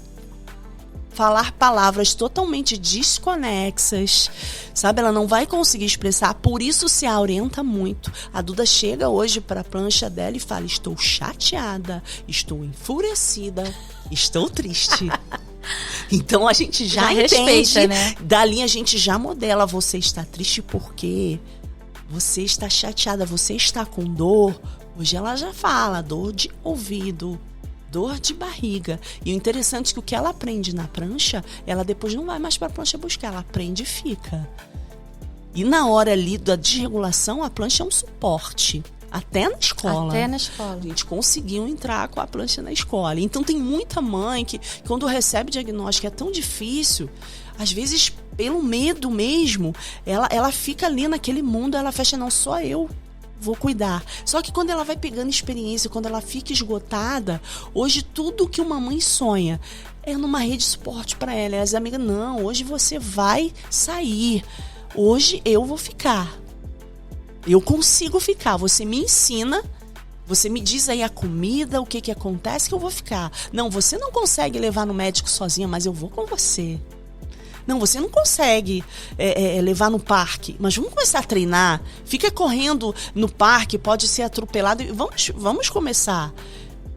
falar palavras totalmente desconexas, sabe? Ela não vai conseguir expressar, por isso se orienta muito. A Duda chega hoje para a prancha dela e fala: estou chateada, estou enfurecida, estou triste. Então a gente já entende, respeita, né? Dali a gente já modela. Você está triste porque você está chateada, você está com dor. Hoje ela já fala dor de ouvido, dor de barriga. E o interessante é que o que ela aprende na prancha, ela depois não vai mais para a prancha buscar, ela aprende e fica. E na hora ali da desregulação, a prancha é um suporte. Até na escola. Até na escola. A gente conseguiu entrar com a prancha na escola. Então tem muita mãe que, quando recebe diagnóstico, é tão difícil, às vezes pelo medo mesmo, ela fica ali naquele mundo, ela fecha, não, só eu vou cuidar. Só que quando ela vai pegando experiência, quando ela fica esgotada, hoje tudo que uma mãe sonha é numa rede de suporte para ela. E as amigas, não, hoje você vai sair, hoje eu vou ficar. Eu consigo ficar, você me ensina, você me diz aí a comida, o que acontece que eu vou ficar. Não, você não consegue levar no médico sozinha, mas eu vou com você. Não, você não consegue levar no parque, mas vamos começar a treinar. Fica correndo no parque, pode ser atropelado. Vamos começar,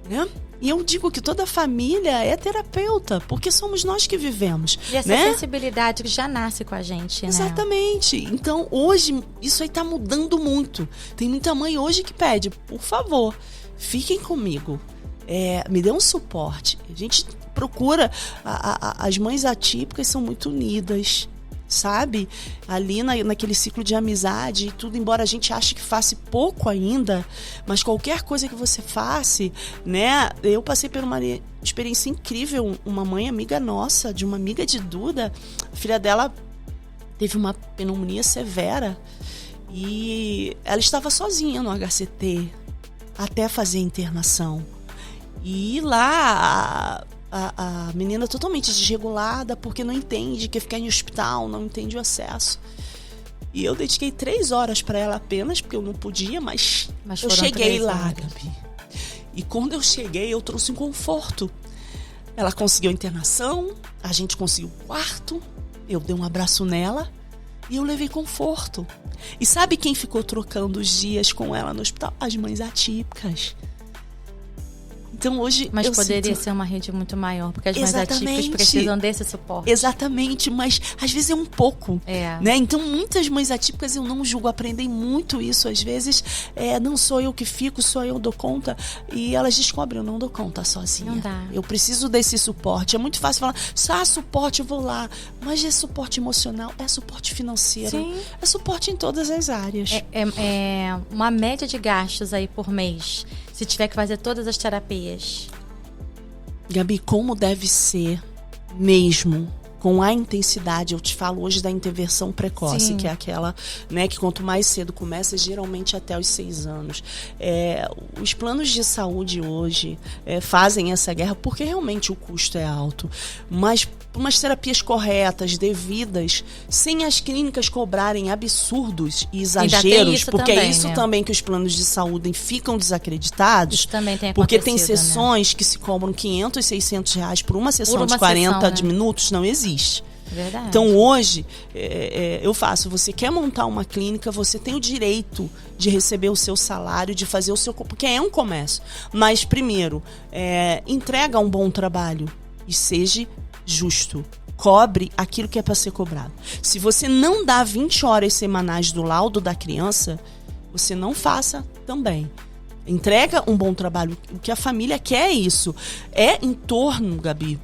né? E eu digo que toda família é terapeuta, porque somos nós que vivemos. E essa sensibilidade já nasce com a gente, né? Exatamente. Então, hoje, isso aí tá mudando muito. Tem muita mãe hoje que pede, por favor, fiquem comigo. Me dê um suporte. A gente procura, as mães atípicas são muito unidas, sabe? Ali naquele ciclo de amizade e tudo, embora a gente ache que faça pouco ainda, mas qualquer coisa que você faça, né? Eu passei por uma experiência incrível. Uma mãe amiga nossa, de uma amiga de Duda, a filha dela teve uma pneumonia severa e ela estava sozinha no HCT até fazer a internação. E lá a menina totalmente desregulada, porque não entende, quer ficar em hospital, não entende o acesso. E eu dediquei 3 horas para ela apenas, porque eu não podia, mas eu cheguei lá, Gabi. E quando eu cheguei, eu trouxe um conforto. Ela conseguiu internação, a gente conseguiu o quarto, eu dei um abraço nela e eu levei conforto. E sabe quem ficou trocando os dias com ela no hospital? As mães atípicas. Então hoje mas poderia ser uma rede muito maior, porque as mães atípicas precisam desse suporte. Exatamente, mas às vezes é um pouco. Né? Então muitas mães atípicas, eu não julgo, aprendem muito isso. Às vezes não sou eu que fico, só eu dou conta. E elas descobrem, eu não dou conta sozinha. Não dá. Eu preciso desse suporte. É muito fácil falar, suporte, eu vou lá. Mas é suporte emocional, é suporte financeiro. Sim. É suporte em todas as áreas. É uma média de gastos aí por mês, se tiver que fazer todas as terapias. Gabi, como deve ser mesmo, com a intensidade, eu te falo hoje da intervenção precoce, Sim. que é aquela, né, que quanto mais cedo começa, geralmente até os 6 anos. Os planos de saúde hoje fazem essa guerra porque realmente o custo é alto, mas umas terapias corretas, devidas, sem as clínicas cobrarem absurdos e exageros, porque também, é isso, né? Também que os planos de saúde ficam desacreditados. Isso também tem acontecido, porque tem sessões, né? Que se cobram 500, 600 reais por uma sessão de 40 minutos, não existe. Verdade. Então hoje, eu faço, você quer montar uma clínica, você tem o direito de receber o seu salário, de fazer o seu... Porque é um comércio. Mas primeiro, entrega um bom trabalho e seja justo. Cobre aquilo que é para ser cobrado. Se você não dá 20 horas semanais do laudo da criança, você não faça também. Entrega um bom trabalho. O que a família quer é isso. É em torno, Gabi,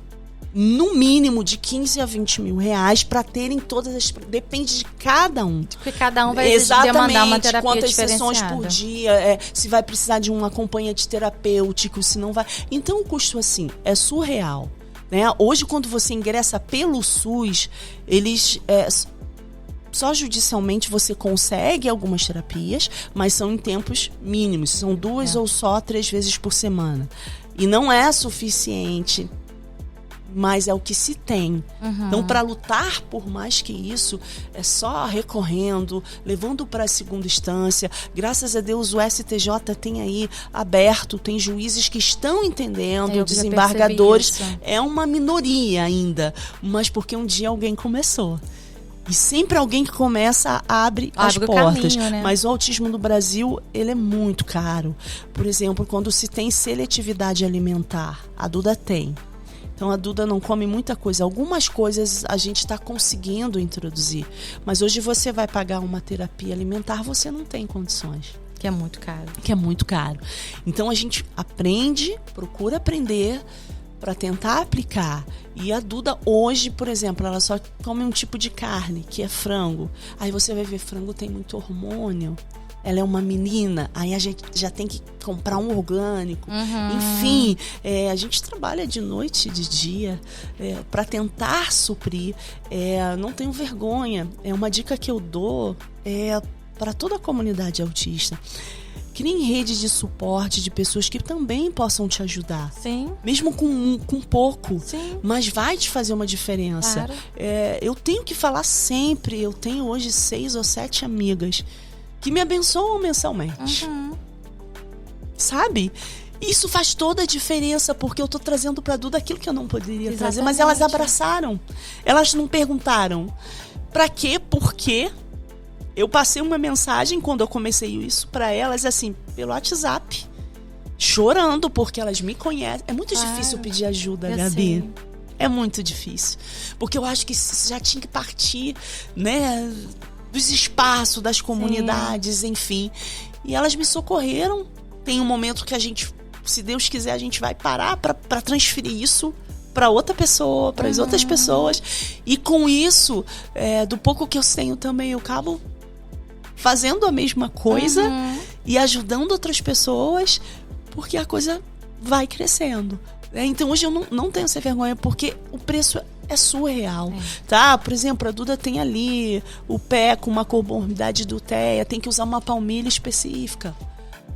no mínimo de 15 a 20 mil reais para terem todas as... Depende de cada um. Porque cada um vai demandar uma terapia quantas diferenciada. Sessões por dia, se vai precisar de um acompanhante terapêutico, se não vai... Então o custo, assim, é surreal. Né? Hoje, quando você ingressa pelo SUS, eles... só judicialmente você consegue algumas terapias, mas são em tempos mínimos. São 2 ou só 3 vezes por semana. E não é suficiente, mas é o que se tem. Uhum. Então, para lutar por mais que isso, é só recorrendo, levando para a segunda instância. Graças a Deus, o STJ tem aí aberto, tem juízes que estão entendendo, desembargadores. É uma minoria ainda, mas porque um dia alguém começou. E sempre alguém que começa abre as portas. Caminho, né? Mas o autismo no Brasil, ele é muito caro. Por exemplo, quando se tem seletividade alimentar, a Duda tem. Então a Duda não come muita coisa. Algumas coisas a gente está conseguindo introduzir. Mas hoje você vai pagar uma terapia alimentar, você não tem condições. Que é muito caro. Que é muito caro. Então a gente aprende, procura aprender para tentar aplicar. E a Duda hoje, por exemplo, ela só come um tipo de carne, que é frango. Aí você vai ver, frango tem muito hormônio. Ela é uma menina, aí a gente já tem que comprar um orgânico. Uhum. Enfim, a gente trabalha de noite e de dia para tentar suprir. Não tenho vergonha. É uma dica que eu dou para toda a comunidade autista. Criem rede de suporte de pessoas que também possam te ajudar. Sim. Mesmo com pouco. Sim. Mas vai te fazer uma diferença. Claro. Eu tenho que falar sempre. Eu tenho hoje 6 ou 7 amigas que me abençoam mensalmente. Uhum. Sabe? Isso faz toda a diferença, porque eu tô trazendo pra Duda aquilo que eu não poderia Exatamente. trazer. Mas elas abraçaram. Elas não perguntaram pra quê, por quê. Eu passei uma mensagem quando eu comecei isso pra elas, assim, pelo WhatsApp. Chorando, porque elas me conhecem. É muito difícil pedir ajuda, Gabi. Sei. É muito difícil. Porque eu acho que já tinha que partir, né, dos espaços, das comunidades, enfim. E elas me socorreram. Tem um momento que a gente, se Deus quiser, a gente vai parar para transferir isso para outra pessoa, para as outras pessoas. E com isso, do pouco que eu tenho também, eu acabo fazendo a mesma coisa e ajudando outras pessoas, porque a coisa vai crescendo. Então hoje eu não tenho essa vergonha, porque o preço é surreal, tá? Por exemplo, a Duda tem ali o pé com uma comorbidade do TEA, tem que usar uma palmilha específica.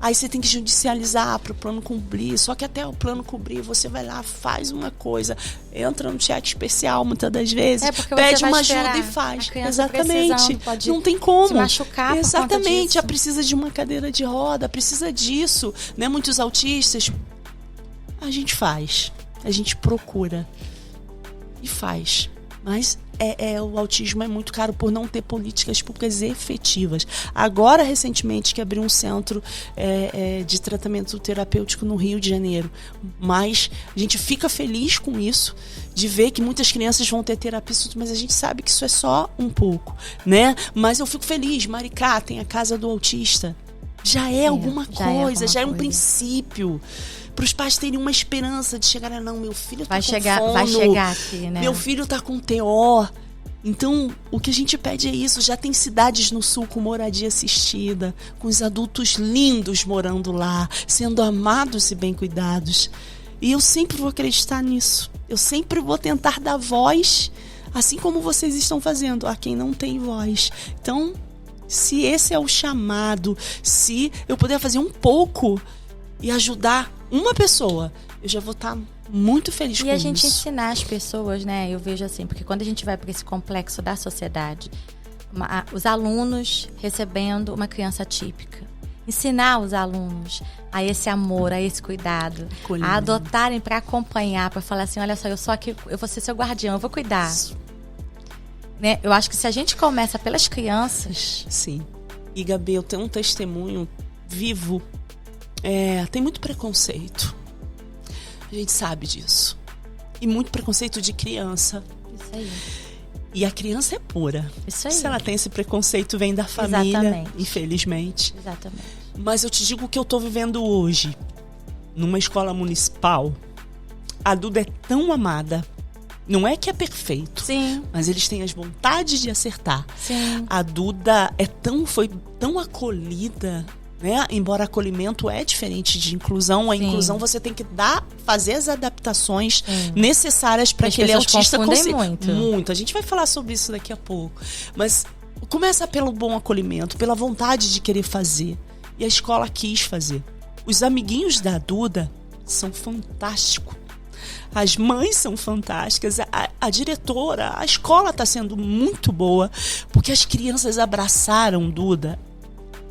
Aí você tem que judicializar para o plano cumprir. Só que até o plano cumprir, você vai lá, faz uma coisa, entra no chat especial muitas das vezes, pede uma ajuda e faz. Exatamente. Não tem como. Se machucar. Exatamente. Ela precisa de uma cadeira de roda, precisa disso. Né? Muitos autistas. A gente faz. A gente procura. E faz. Mas o autismo é muito caro por não ter políticas públicas efetivas. Agora, recentemente, que abriu um centro de tratamento terapêutico no Rio de Janeiro. Mas a gente fica feliz com isso, de ver que muitas crianças vão ter terapia, mas a gente sabe que isso é só um pouco, né? Mas eu fico feliz. Maricá tem a Casa do Autista. Já é alguma coisa, já é um princípio. Para os pais terem uma esperança de chegar não, meu filho está com fono, vai chegar aqui, né? Meu filho está com TO. Então, o que a gente pede é isso. Já tem cidades no sul com moradia assistida, com os adultos lindos morando lá, sendo amados e bem cuidados. E eu sempre vou acreditar nisso. Eu sempre vou tentar dar voz, assim como vocês estão fazendo, a quem não tem voz. Então, se esse é o chamado, se eu puder fazer um pouco e ajudar uma pessoa, eu já vou estar muito feliz com isso. E a gente ensinar as pessoas, né? Eu vejo assim, porque quando a gente vai para esse complexo da sociedade, os alunos recebendo uma criança típica, ensinar os alunos a esse amor, a esse cuidado, a adotarem para acompanhar, para falar assim, olha só, eu sou aqui, eu vou ser seu guardião, eu vou cuidar. Né? Eu acho que se a gente começa pelas crianças... Sim. E, Gabi, eu tenho um testemunho vivo. Tem muito preconceito. A gente sabe disso. E muito preconceito de criança. Isso aí. E a criança é pura. Isso aí. Se ela tem esse preconceito, vem da família, exatamente, infelizmente. Exatamente. Mas eu te digo o que eu tô vivendo hoje. Numa escola municipal, a Duda é tão amada. Não é que é perfeito. Sim. Mas eles têm as vontades de acertar. Sim. A Duda foi tão acolhida, né? Embora acolhimento é diferente de inclusão, a Sim. inclusão você tem que fazer as adaptações necessárias para aquele autista conseguir. Muito. A gente vai falar sobre isso daqui a pouco. Mas começa pelo bom acolhimento, pela vontade de querer fazer. E a escola quis fazer. Os amiguinhos da Duda são fantásticos. As mães são fantásticas, a diretora, a escola está sendo muito boa, porque as crianças abraçaram Duda.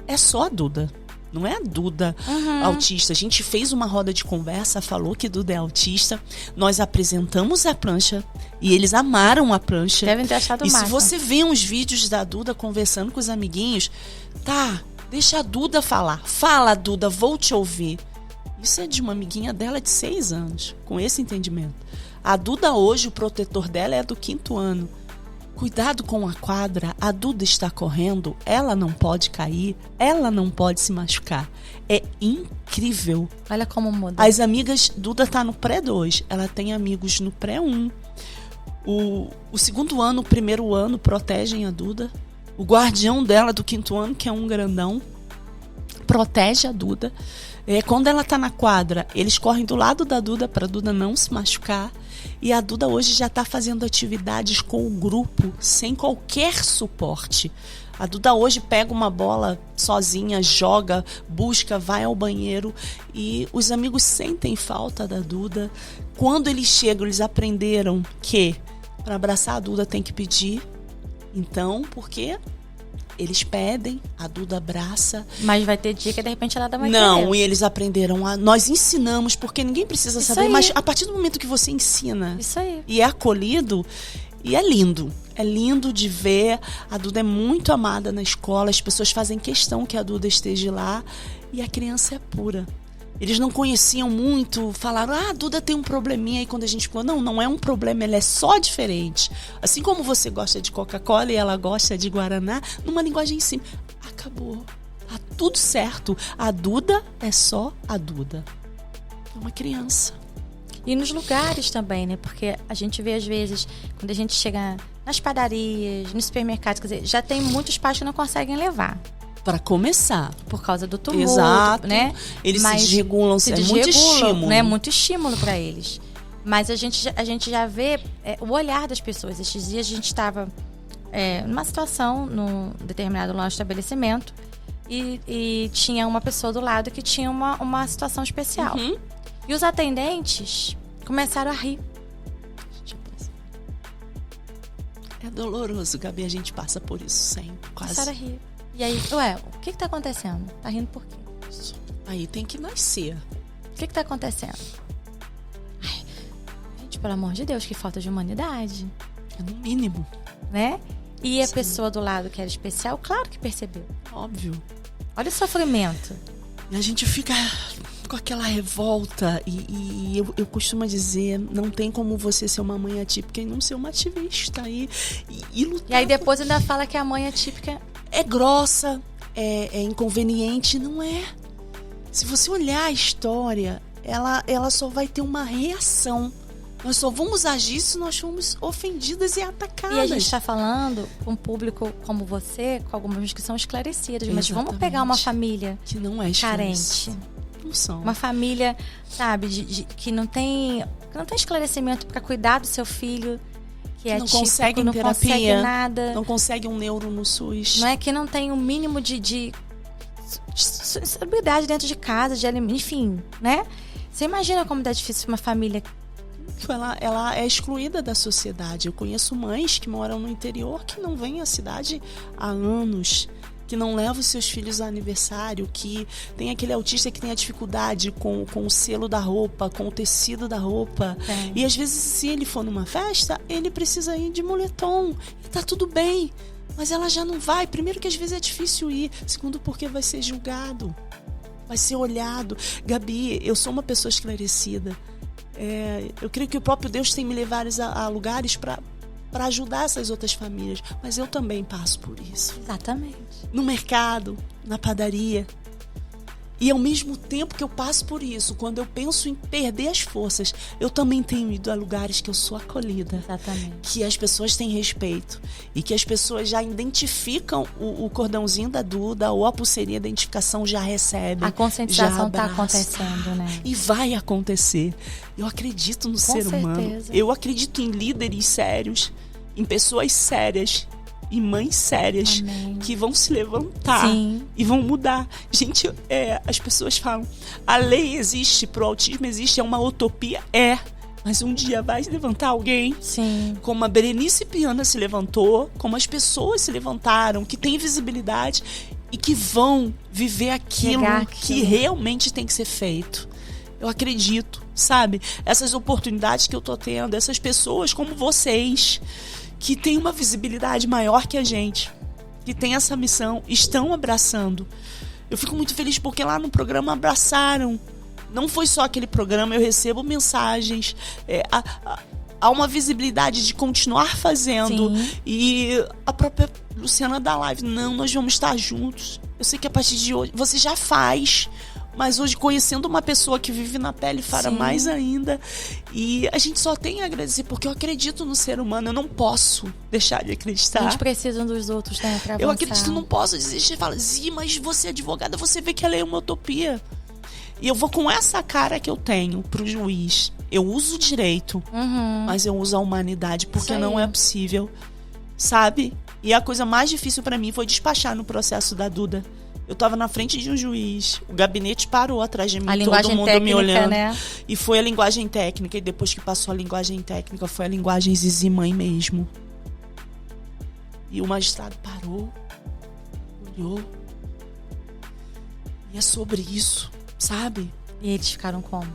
É só a Duda, não é a Duda autista. A gente fez uma roda de conversa, falou que Duda é autista, nós apresentamos a prancha e eles amaram a prancha. Devem ter achado massa. E se você vê uns vídeos da Duda conversando com os amiguinhos, deixa a Duda falar. Fala, Duda, vou te ouvir. Isso é de uma amiguinha dela de 6 anos, com esse entendimento. A Duda hoje, o protetor dela é do 5º ano. Cuidado com a quadra, a Duda está correndo, ela não pode cair, ela não pode se machucar. É incrível. Olha como muda. As amigas, Duda está no pré-2, ela tem amigos no pré-1. O 2º ano, o 1º ano protegem a Duda. O guardião dela do 5º ano, que é um grandão, protege a Duda. Quando ela está na quadra, eles correm do lado da Duda para a Duda não se machucar. E a Duda hoje já está fazendo atividades com o grupo, sem qualquer suporte. A Duda hoje pega uma bola sozinha, joga, busca, vai ao banheiro. E os amigos sentem falta da Duda. Quando eles chegam, eles aprenderam que para abraçar a Duda tem que pedir. Então, porque... eles pedem, a Duda abraça. Mas vai ter dia que de repente ela dá uma Não, e eles aprenderam nós ensinamos, porque ninguém precisa saber, mas a partir do momento que você ensina e é acolhido, e é lindo. É lindo de ver. A Duda é muito amada na escola, as pessoas fazem questão que a Duda esteja lá e a criança é pura. Eles não conheciam muito, falaram, a Duda tem um probleminha. E quando a gente falou, não é um problema, ela é só diferente. Assim como você gosta de Coca-Cola e ela gosta de Guaraná, numa linguagem simples. Acabou. Tá tudo certo. A Duda é só a Duda. É uma criança. E nos lugares também, né? Porque a gente vê às vezes, quando a gente chega nas padarias, nos supermercados, quer dizer, já tem muitos pais que não conseguem levar. Para começar. Por causa do tumulto, exato, né? Eles se desregulam, muito estímulo. Né? Muito estímulo para eles. Mas a gente já vê o olhar das pessoas. Estes dias a gente estava numa situação, num determinado nosso estabelecimento, e tinha uma pessoa do lado que tinha uma situação especial. E os atendentes começaram a rir. É doloroso, Gabi, a gente passa por isso sempre, quase. Começaram a rir. E aí, o que tá acontecendo? Tá rindo por quê? Aí tem que nascer. O que tá acontecendo? Ai, gente, pelo amor de Deus, que falta de humanidade. É no mínimo. Né? E a Sim. pessoa do lado que era especial, claro que percebeu. Óbvio. Olha o sofrimento. E a gente fica com aquela revolta. E eu costumo dizer, não tem como você ser uma mãe atípica e não ser uma ativista. E lutar. E aí depois ainda fala que a mãe atípica É grossa, é inconveniente. Não é. Se você olhar a história, ela só vai ter uma reação. Nós só vamos agir se nós formos ofendidas e atacadas. E a gente está falando com um público como você, com algumas que são esclarecidas. Mas vamos pegar uma família que não é carente. Não são. Uma família, sabe, que não tem esclarecimento para cuidar do seu filho, que é não típico, consegue não terapia, consegue nada. Não consegue um neuro no SUS. Não é que não tem um mínimo de estabilidade dentro de casa, de alimento, enfim, né? Você imagina como é difícil uma família. Ela é excluída da sociedade. Eu conheço mães que moram no interior que não vêm à cidade há anos, que não levam os seus filhos a aniversário, que tem aquele autista que tem a dificuldade com o selo da roupa, com o tecido da roupa. E às vezes, se ele for numa festa, ele precisa ir de moletom. E tá tudo bem. Mas ela já não vai. Primeiro que às vezes é difícil ir. Segundo porque vai ser julgado. Vai ser olhado. Gabi, eu sou uma pessoa esclarecida. Eu creio que o próprio Deus tem me levado a lugares para ajudar essas outras famílias. Mas eu também passo por isso. Exatamente. No mercado, na padaria. E ao mesmo tempo que eu passo por isso, quando eu penso em perder as forças, eu também tenho ido a lugares que eu sou acolhida. Exatamente. Que as pessoas têm respeito. E que as pessoas já identificam o cordãozinho da Duda ou a pulseirinha de identificação, já recebem. A conscientização está acontecendo, né? E vai acontecer. Eu acredito no ser humano. Eu acredito em líderes sérios, em pessoas sérias e mães sérias. Amém. Que vão se levantar. Sim. E vão mudar. Gente, as pessoas falam, a lei existe, pro autismo existe, é uma utopia. Mas um dia vai levantar alguém. Sim. Como a Berenice Piana se levantou, como as pessoas se levantaram, que têm visibilidade e que vão viver aquilo que realmente tem que ser feito. Eu acredito, sabe? Essas oportunidades que eu tô tendo, essas pessoas como vocês, que têm uma visibilidade maior que a gente, que tem essa missão, estão abraçando. Eu fico muito feliz porque lá no programa abraçaram. Não foi só aquele programa, eu recebo mensagens, há uma visibilidade de continuar fazendo. Sim. E a própria Luciana da Live, não, nós vamos estar juntos. Eu sei que a partir de hoje, você já faz, mas hoje conhecendo uma pessoa que vive na pele fará mais ainda. E a gente só tem a agradecer, porque eu acredito no ser humano, eu não posso deixar de acreditar. A gente precisa dos outros, né, pra avançar. Eu acredito, não posso desistir. Fala, Zi, mas você é advogada, você vê que ela é uma utopia. E eu vou com essa cara que eu tenho pro juiz. Eu uso o direito, mas eu uso a humanidade, porque não é possível, sabe? E a coisa mais difícil pra mim foi despachar no processo da Duda. Eu tava na frente de um juiz, o gabinete parou atrás de mim, todo mundo técnica, me olhando. Né? E foi a linguagem técnica, e depois que passou a linguagem técnica, foi a linguagem Zizi mãe mesmo. E o magistrado parou, olhou. E é sobre isso. Sabe? E eles ficaram como?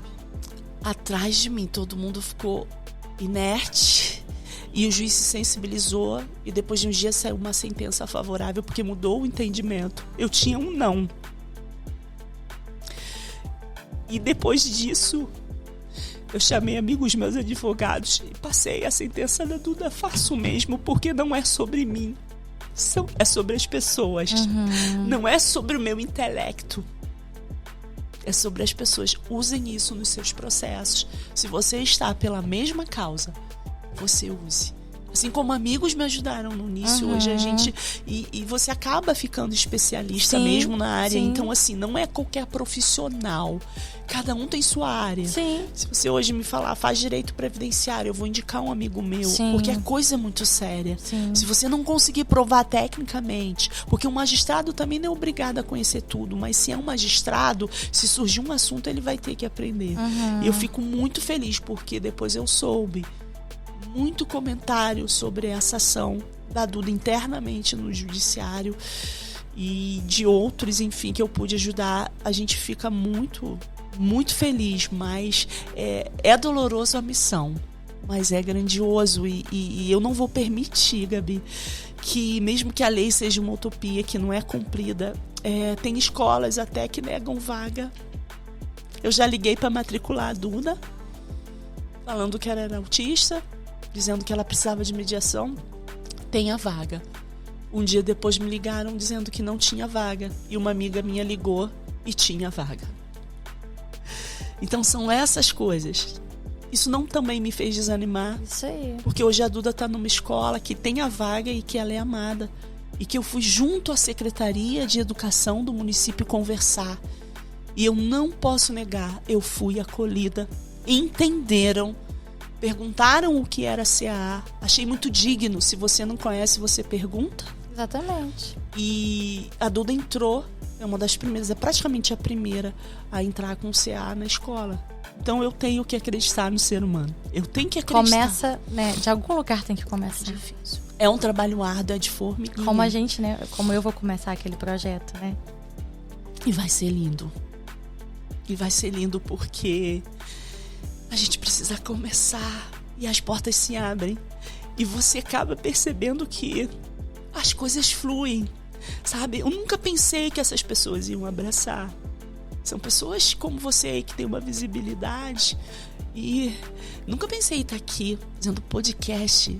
Atrás de mim, todo mundo ficou inerte. E o juiz se sensibilizou. E depois de uns dias saiu uma sentença favorável, porque mudou o entendimento. Eu tinha um não. E depois disso, eu chamei amigos meus advogados e passei a sentença da Duda. Faço o mesmo, porque não é sobre mim. É sobre as pessoas. Não é sobre o meu intelecto. É sobre as pessoas. Usem isso nos seus processos. Se você está pela mesma causa, você use. Assim como amigos me ajudaram no início, hoje a gente... E você acaba ficando especialista mesmo na área. Sim. Então, assim, não é qualquer profissional. Cada um tem sua área. Sim. Se você hoje me falar, faz direito previdenciário, eu vou indicar um amigo meu. Sim. Porque a coisa é muito séria. Sim. Se você não conseguir provar tecnicamente, porque um magistrado também não é obrigado a conhecer tudo, mas se é um magistrado, se surgir um assunto, ele vai ter que aprender. E eu fico muito feliz, porque depois eu soube muito comentário sobre essa ação da Duda internamente no judiciário e de outros, enfim, que eu pude ajudar. A gente fica muito, muito feliz, mas é doloroso a missão, mas é grandioso e eu não vou permitir, Gabi, que mesmo que a lei seja uma utopia que não é cumprida, tem escolas até que negam vaga. Eu já liguei para matricular a Duda, falando que ela era autista, dizendo que ela precisava de mediação. Tem a vaga. Um dia depois me ligaram dizendo que não tinha vaga. E uma amiga minha ligou e tinha vaga. Então são essas coisas. Isso não também me fez desanimar. Isso aí. Porque hoje a Duda está numa escola que tem a vaga e que ela é amada. E que eu fui junto à Secretaria de Educação do município conversar. E eu não posso negar, eu fui acolhida. Entenderam. Perguntaram o que era CAA. Achei muito digno. Se você não conhece, você pergunta. Exatamente. E a Duda entrou, é uma das primeiras, é praticamente a primeira a entrar com CAA na escola. Então eu tenho que acreditar no ser humano. Eu tenho que acreditar. Começa, né? De algum lugar tem que começar. É difícil. É um trabalho árduo, é de formiguinha. Como a gente, né? Como eu vou começar aquele projeto, né? E vai ser lindo. E vai ser lindo porque a gente precisa começar e as portas se abrem. E você acaba percebendo que as coisas fluem, sabe? Eu nunca pensei que essas pessoas iam abraçar. São pessoas como você aí que tem uma visibilidade. E nunca pensei em estar aqui fazendo podcast.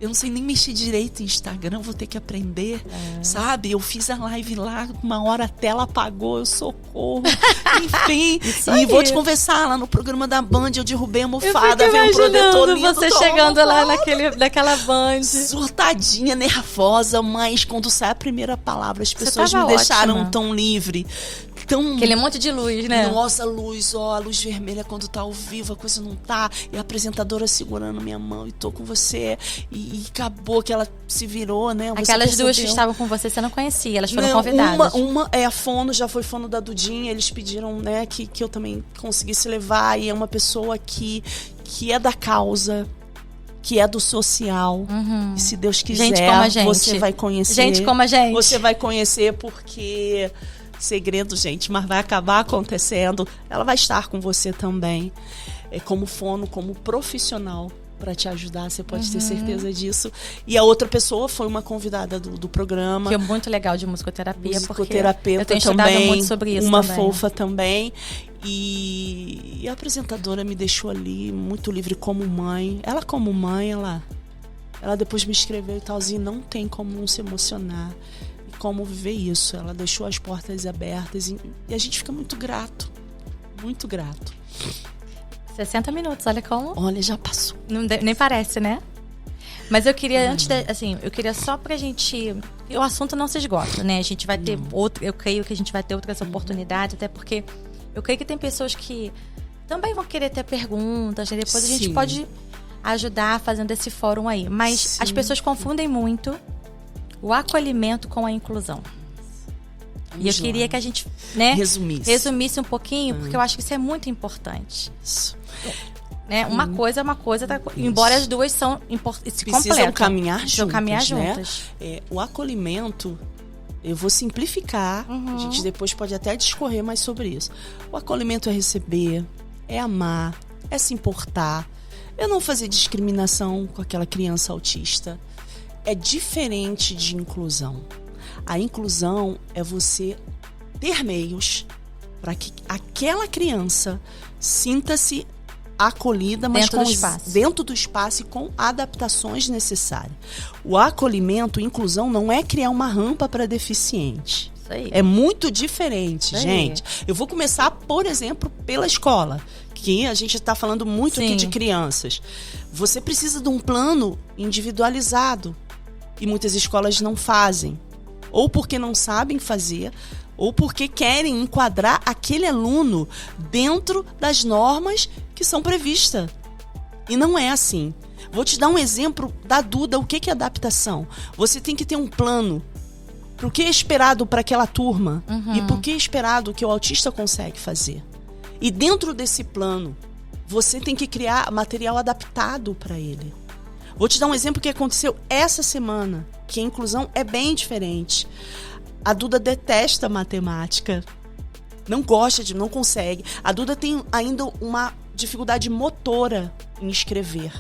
Eu não sei nem mexer direito em Instagram, vou ter que aprender, sabe? Eu fiz a live lá, uma hora a tela apagou, eu socorro. Enfim, e vou te conversar, lá no programa da Band, eu derrubei a almofada, veio um protetor lindo. Você chegando lá naquela Band. Surtadinha, nervosa, mas quando sai a primeira palavra, as pessoas me deixaram tão livre. Tão... Aquele monte de luz, né? Nossa, luz, ó, a luz vermelha quando tá ao vivo, a coisa não tá. E a apresentadora segurando minha mão e tô com você. E acabou que ela se virou, né? Você aquelas percebeu? Duas que estavam com você não conhecia, elas foram convidadas. Uma é a fono, já foi fono da Dudinha, eles pediram, né, que eu também conseguisse levar. E é uma pessoa que é da causa, que é do social. E se Deus quiser, gente como a gente. Você vai conhecer. Gente como a gente. Você vai conhecer porque... Segredo, gente, mas vai acabar acontecendo. Ela vai estar com você também, como fono, como profissional para te ajudar, você pode ter certeza disso. E a outra pessoa foi uma convidada do programa. Que é muito legal de musicoterapia, musicoterapeuta eu tenho estudado também, muito sobre isso uma também. fofa também. E a apresentadora me deixou ali muito livre como mãe. Ela como mãe, ela depois me escreveu e talzinho, não tem como não se emocionar. Como viver isso, ela deixou as portas abertas e a gente fica muito grato, muito grato. 60 minutos, olha como. Olha, já passou. Nem parece, né? Mas eu queria, eu queria só pra gente... O assunto não se esgota, né? A gente vai ter eu creio que a gente vai ter outras oportunidades, até porque eu creio que tem pessoas que também vão querer ter perguntas, né? Depois a gente pode ajudar fazendo esse fórum aí. Mas as pessoas confundem muito o acolhimento com a inclusão. E eu queria que a gente, né, resumisse um pouquinho, porque eu acho que isso é muito importante. Isso. Né? Uma coisa é uma coisa, embora as duas se precisam caminhar juntas. Né? O acolhimento, eu vou simplificar, a gente depois pode até discorrer mais sobre isso. O acolhimento é receber, é amar, é se importar, é não fazer discriminação com aquela criança autista. É diferente de inclusão. A inclusão é você ter meios para que aquela criança sinta-se acolhida, mas dentro do espaço e com adaptações necessárias. O acolhimento, inclusão, não é criar uma rampa para deficiente. Isso aí. É muito diferente, gente. Eu vou começar, por exemplo, pela escola, que a gente está falando muito Sim. aqui de crianças. Você precisa de um plano individualizado. E muitas escolas não fazem. Ou porque não sabem fazer, ou porque querem enquadrar aquele aluno dentro das normas que são previstas. E não é assim. Vou te dar um exemplo da Duda. O que é adaptação? Você tem que ter um plano para o que é esperado para aquela turma e para o que é esperado que o autista consegue fazer. E dentro desse plano, você tem que criar material adaptado para ele. Vou te dar um exemplo que aconteceu essa semana, que a inclusão é bem diferente. A Duda detesta matemática, não gosta não consegue. A Duda tem ainda uma dificuldade motora em escrever,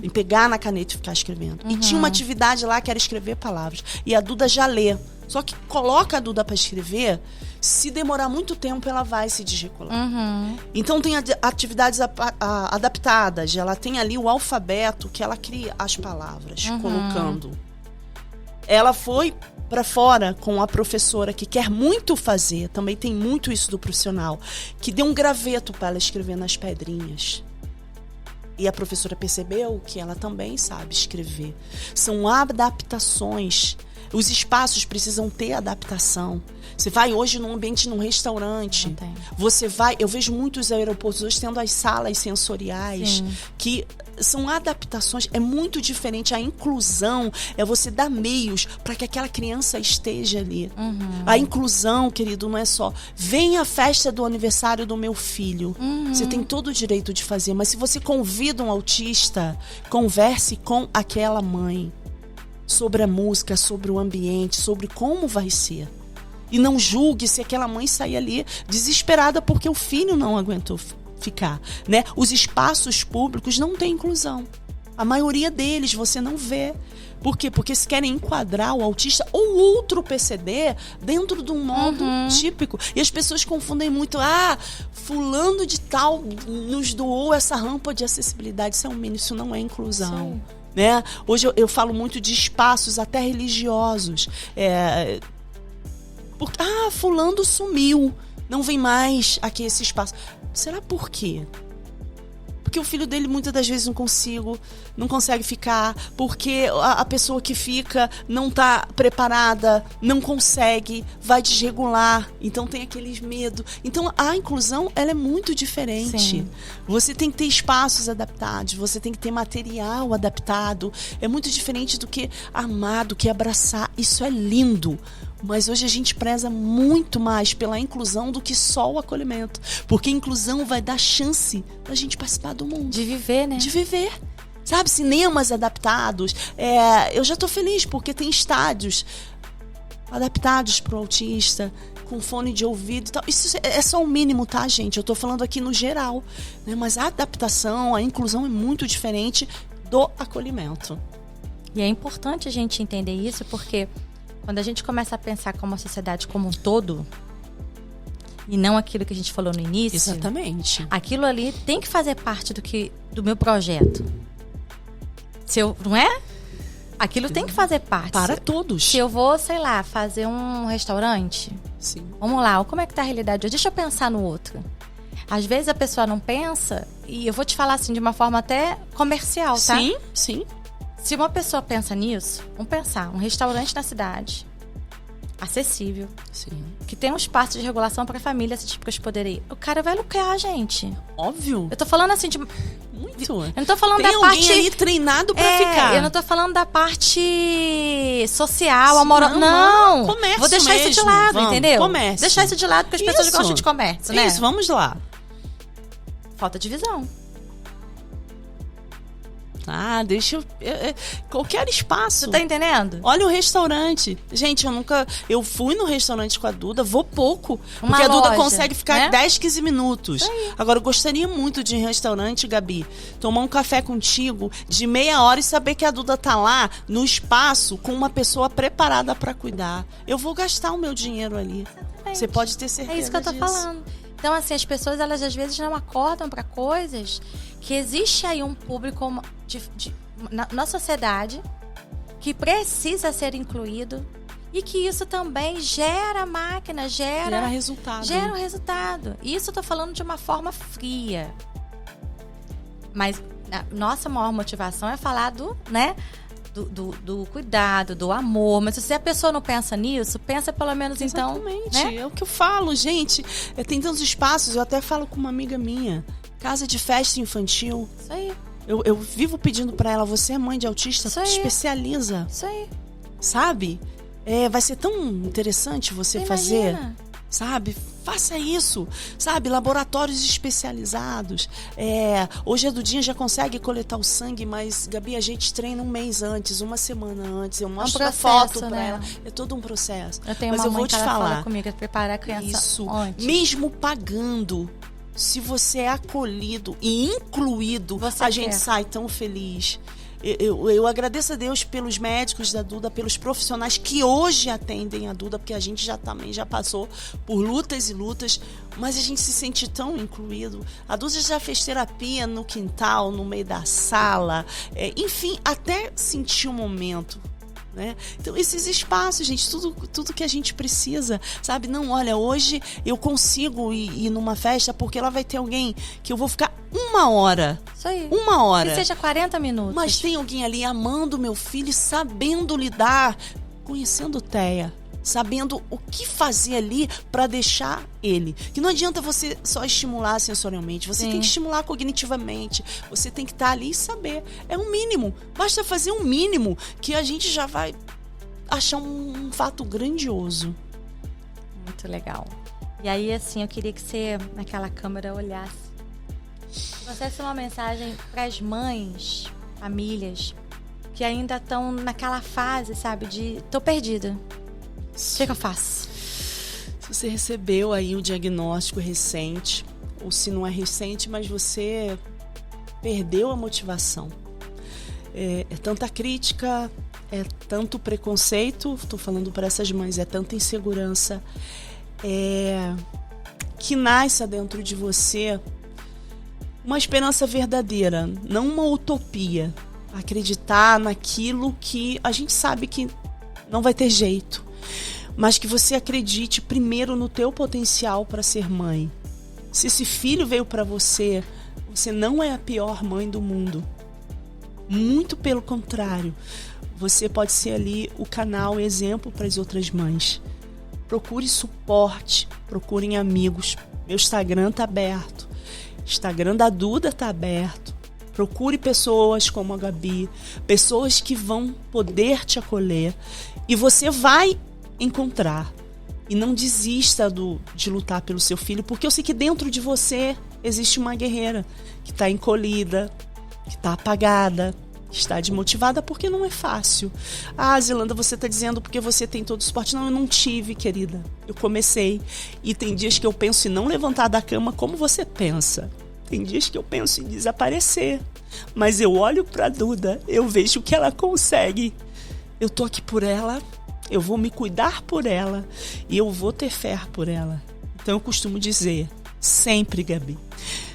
em pegar na caneta e ficar escrevendo. E tinha uma atividade lá que era escrever palavras. E a Duda já lê. Só que coloca a Duda para escrever, se demorar muito tempo, ela vai se desregular. Então tem atividades adaptadas. Ela tem ali o alfabeto que ela cria as palavras, colocando. Ela foi para fora com a professora que quer muito fazer, também tem muito isso do profissional, que deu um graveto para ela escrever nas pedrinhas. E a professora percebeu que ela também sabe escrever. São adaptações. Os espaços precisam ter adaptação. Você vai hoje num ambiente, num restaurante. Você vai... Eu vejo muitos aeroportos hoje tendo as salas sensoriais. Sim. Que são adaptações. É muito diferente. A inclusão é você dar meios para que aquela criança esteja ali. A inclusão, querido, não é só... Vem a festa do aniversário do meu filho. Você tem todo o direito de fazer. Mas se você convida um autista, converse com aquela mãe sobre a música, sobre o ambiente, sobre como vai ser. E não julgue se aquela mãe sair ali desesperada porque o filho não aguentou ficar, né? Os espaços públicos não têm inclusão. A maioria deles você não vê. Por quê? Porque se querem enquadrar o autista ou outro PCD dentro de um modo típico. E as pessoas confundem muito. Fulano de tal nos doou essa rampa de acessibilidade. Isso é um mínimo, isso não é inclusão. Sim. Né? Hoje eu falo muito de espaços até religiosos. Fulano sumiu, não vem mais aqui esse espaço. Será por quê? Porque o filho dele muitas das vezes não consegue ficar, porque a pessoa que fica não está preparada, não consegue, vai desregular, então tem aqueles medo. Então a inclusão, ela é muito diferente. Sim. Você tem que ter espaços adaptados, você tem que ter material adaptado. É muito diferente do que amar, do que abraçar. Isso é lindo. Mas hoje a gente preza muito mais pela inclusão do que só o acolhimento. Porque a inclusão vai dar chance da gente participar do mundo. De viver, né? De viver. Sabe, cinemas adaptados. Eu já tô feliz porque tem estádios adaptados pro autista, com fone de ouvido e tal. Isso é só o mínimo, tá, gente? Eu tô falando aqui no geral. Né? Mas a adaptação, a inclusão é muito diferente do acolhimento. E é importante a gente entender isso porque... Quando a gente começa a pensar como a sociedade como um todo, e não aquilo que a gente falou no início... Exatamente. Aquilo ali tem que fazer parte do meu projeto. Não é? Aquilo tem que fazer parte. Para todos. Se eu vou, sei lá, fazer um restaurante... Sim. Vamos lá, como é que tá a realidade? Deixa eu pensar no outro. Às vezes a pessoa não pensa, e eu vou te falar assim de uma forma até comercial, tá? Sim, sim. Se uma pessoa pensa nisso, vamos pensar, um restaurante na cidade, acessível, sim, que tem um espaço de regulação para famílias típicas poderem ir. O cara vai lucrar, gente. Óbvio. Eu tô falando assim de... Muito. Eu não tô falando tem da parte... Tem alguém ali treinado pra ficar. Eu não tô falando da parte social, amorosa. Não. Comércio. Vou deixar mesmo. isso de lado, entendeu? Comércio. Deixar isso de lado porque as pessoas gostam de comércio, né? Isso, vamos lá. Falta de visão. Deixa eu... qualquer espaço. Você tá entendendo? Olha o restaurante. Gente, eu fui no restaurante com a Duda, vou pouco. Uma porque a Duda loja, consegue ficar né? 10, 15 minutos. Agora, eu gostaria muito de ir em restaurante, Gabi, tomar um café contigo de meia hora e saber que a Duda tá lá no espaço com uma pessoa preparada para cuidar. Eu vou gastar o meu dinheiro ali. Exatamente. Você pode ter certeza disso. É isso que eu tô falando. Então, assim, as pessoas, elas às vezes não acordam para coisas que existe aí um público na sociedade que precisa ser incluído E que isso também gera máquina, Gera resultado. Gera um resultado. Isso eu tô falando de uma forma fria. Mas a nossa maior motivação é falar do, né, do cuidado, do amor. Mas se a pessoa não pensa nisso, pensa pelo menos Exatamente. então... Né? É o que eu falo, gente. Tem tantos espaços, eu até falo com uma amiga minha. Casa de festa infantil. Isso aí. Eu vivo pedindo pra ela, você é mãe de autista, Isso aí. especializa. Isso aí. Sabe? Vai ser tão interessante você fazer, sabe? Faça isso, sabe? Laboratórios especializados. Hoje a Dudinha já consegue coletar o sangue, mas, Gabi, a gente treina um mês antes, uma semana antes. Eu mostro a foto pra ela. É todo um processo. Eu tenho mas uma eu mãe vou te que ela falar. fala comigo, é preparar a criança isso, antes. mesmo pagando, se você é acolhido e incluído, a gente sai tão feliz. Eu agradeço a Deus pelos médicos da Duda, pelos profissionais que hoje atendem a Duda, porque a gente também já passou por lutas e lutas, mas a gente se sente tão incluído. A Duda já fez terapia no quintal, no meio da sala, enfim, até sentir o momento. Né? Então, esses espaços, gente, tudo que a gente precisa, sabe? Não, olha, hoje eu consigo ir numa festa porque lá vai ter alguém que eu vou ficar 1 hora. Isso aí. 1 hora. Que seja 40 minutos. Mas tem alguém ali amando meu filho, sabendo lidar, conhecendo o Teia, sabendo o que fazer ali para deixar ele. Que não adianta você só estimular sensorialmente, você tem que estimular cognitivamente, você tem que estar ali e saber. É um mínimo, basta fazer um mínimo que a gente já vai achar um fato grandioso. Muito legal. E aí, assim, eu queria que você, naquela câmera, olhasse. Você é uma mensagem para as mães, famílias, que ainda estão naquela fase, sabe, de tô perdida. O que eu faço? Se você recebeu aí o diagnóstico recente, ou se não é recente, mas você perdeu a motivação. É tanta crítica, é tanto preconceito, estou falando para essas mães, é tanta insegurança, que nasce dentro de você uma esperança verdadeira, não uma utopia. Acreditar naquilo que a gente sabe que não vai ter jeito. Mas que você acredite primeiro no teu potencial para ser mãe. Se esse filho veio para você, você não é a pior mãe do mundo. Muito pelo contrário. Você pode ser ali o canal, exemplo para as outras mães. Procure suporte, procurem amigos. Meu Instagram tá aberto. Instagram da Duda tá aberto. Procure pessoas como a Gabi, pessoas que vão poder te acolher. E você vai encontrar. E não desista de lutar pelo seu filho, porque eu sei que dentro de você existe uma guerreira que está encolhida, que está apagada, que está desmotivada, porque não é fácil. Ah, Zelanda, você está dizendo porque você tem todo o suporte. Não, eu não tive, querida. Eu comecei. E tem dias que eu penso em não levantar da cama como você pensa. Tem dias que eu penso em desaparecer. Mas eu olho para a Duda, eu vejo que ela consegue. Eu tô aqui por ela. Eu vou me cuidar por ela e eu vou ter fé por ela. Então eu costumo dizer, sempre, Gabi,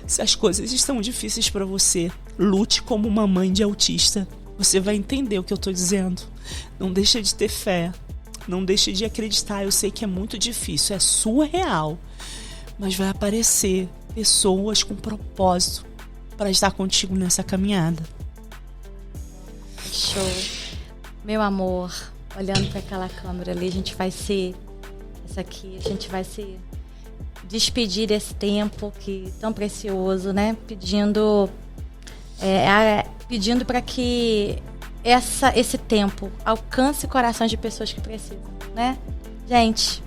se as coisas estão difíceis para você, lute como uma mãe de autista. Você vai entender o que eu estou dizendo. Não deixa de ter fé, não deixa de acreditar. Eu sei que é muito difícil, é surreal, mas vai aparecer pessoas com propósito para estar contigo nessa caminhada. Show. Meu amor, olhando para aquela câmera ali, a gente vai se despedir desse tempo que tão precioso, né? Pedindo para que esse tempo alcance corações de pessoas que precisam, né? Gente,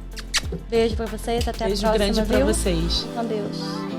beijo para vocês, até a próxima. Beijo grande para vocês. Com Deus.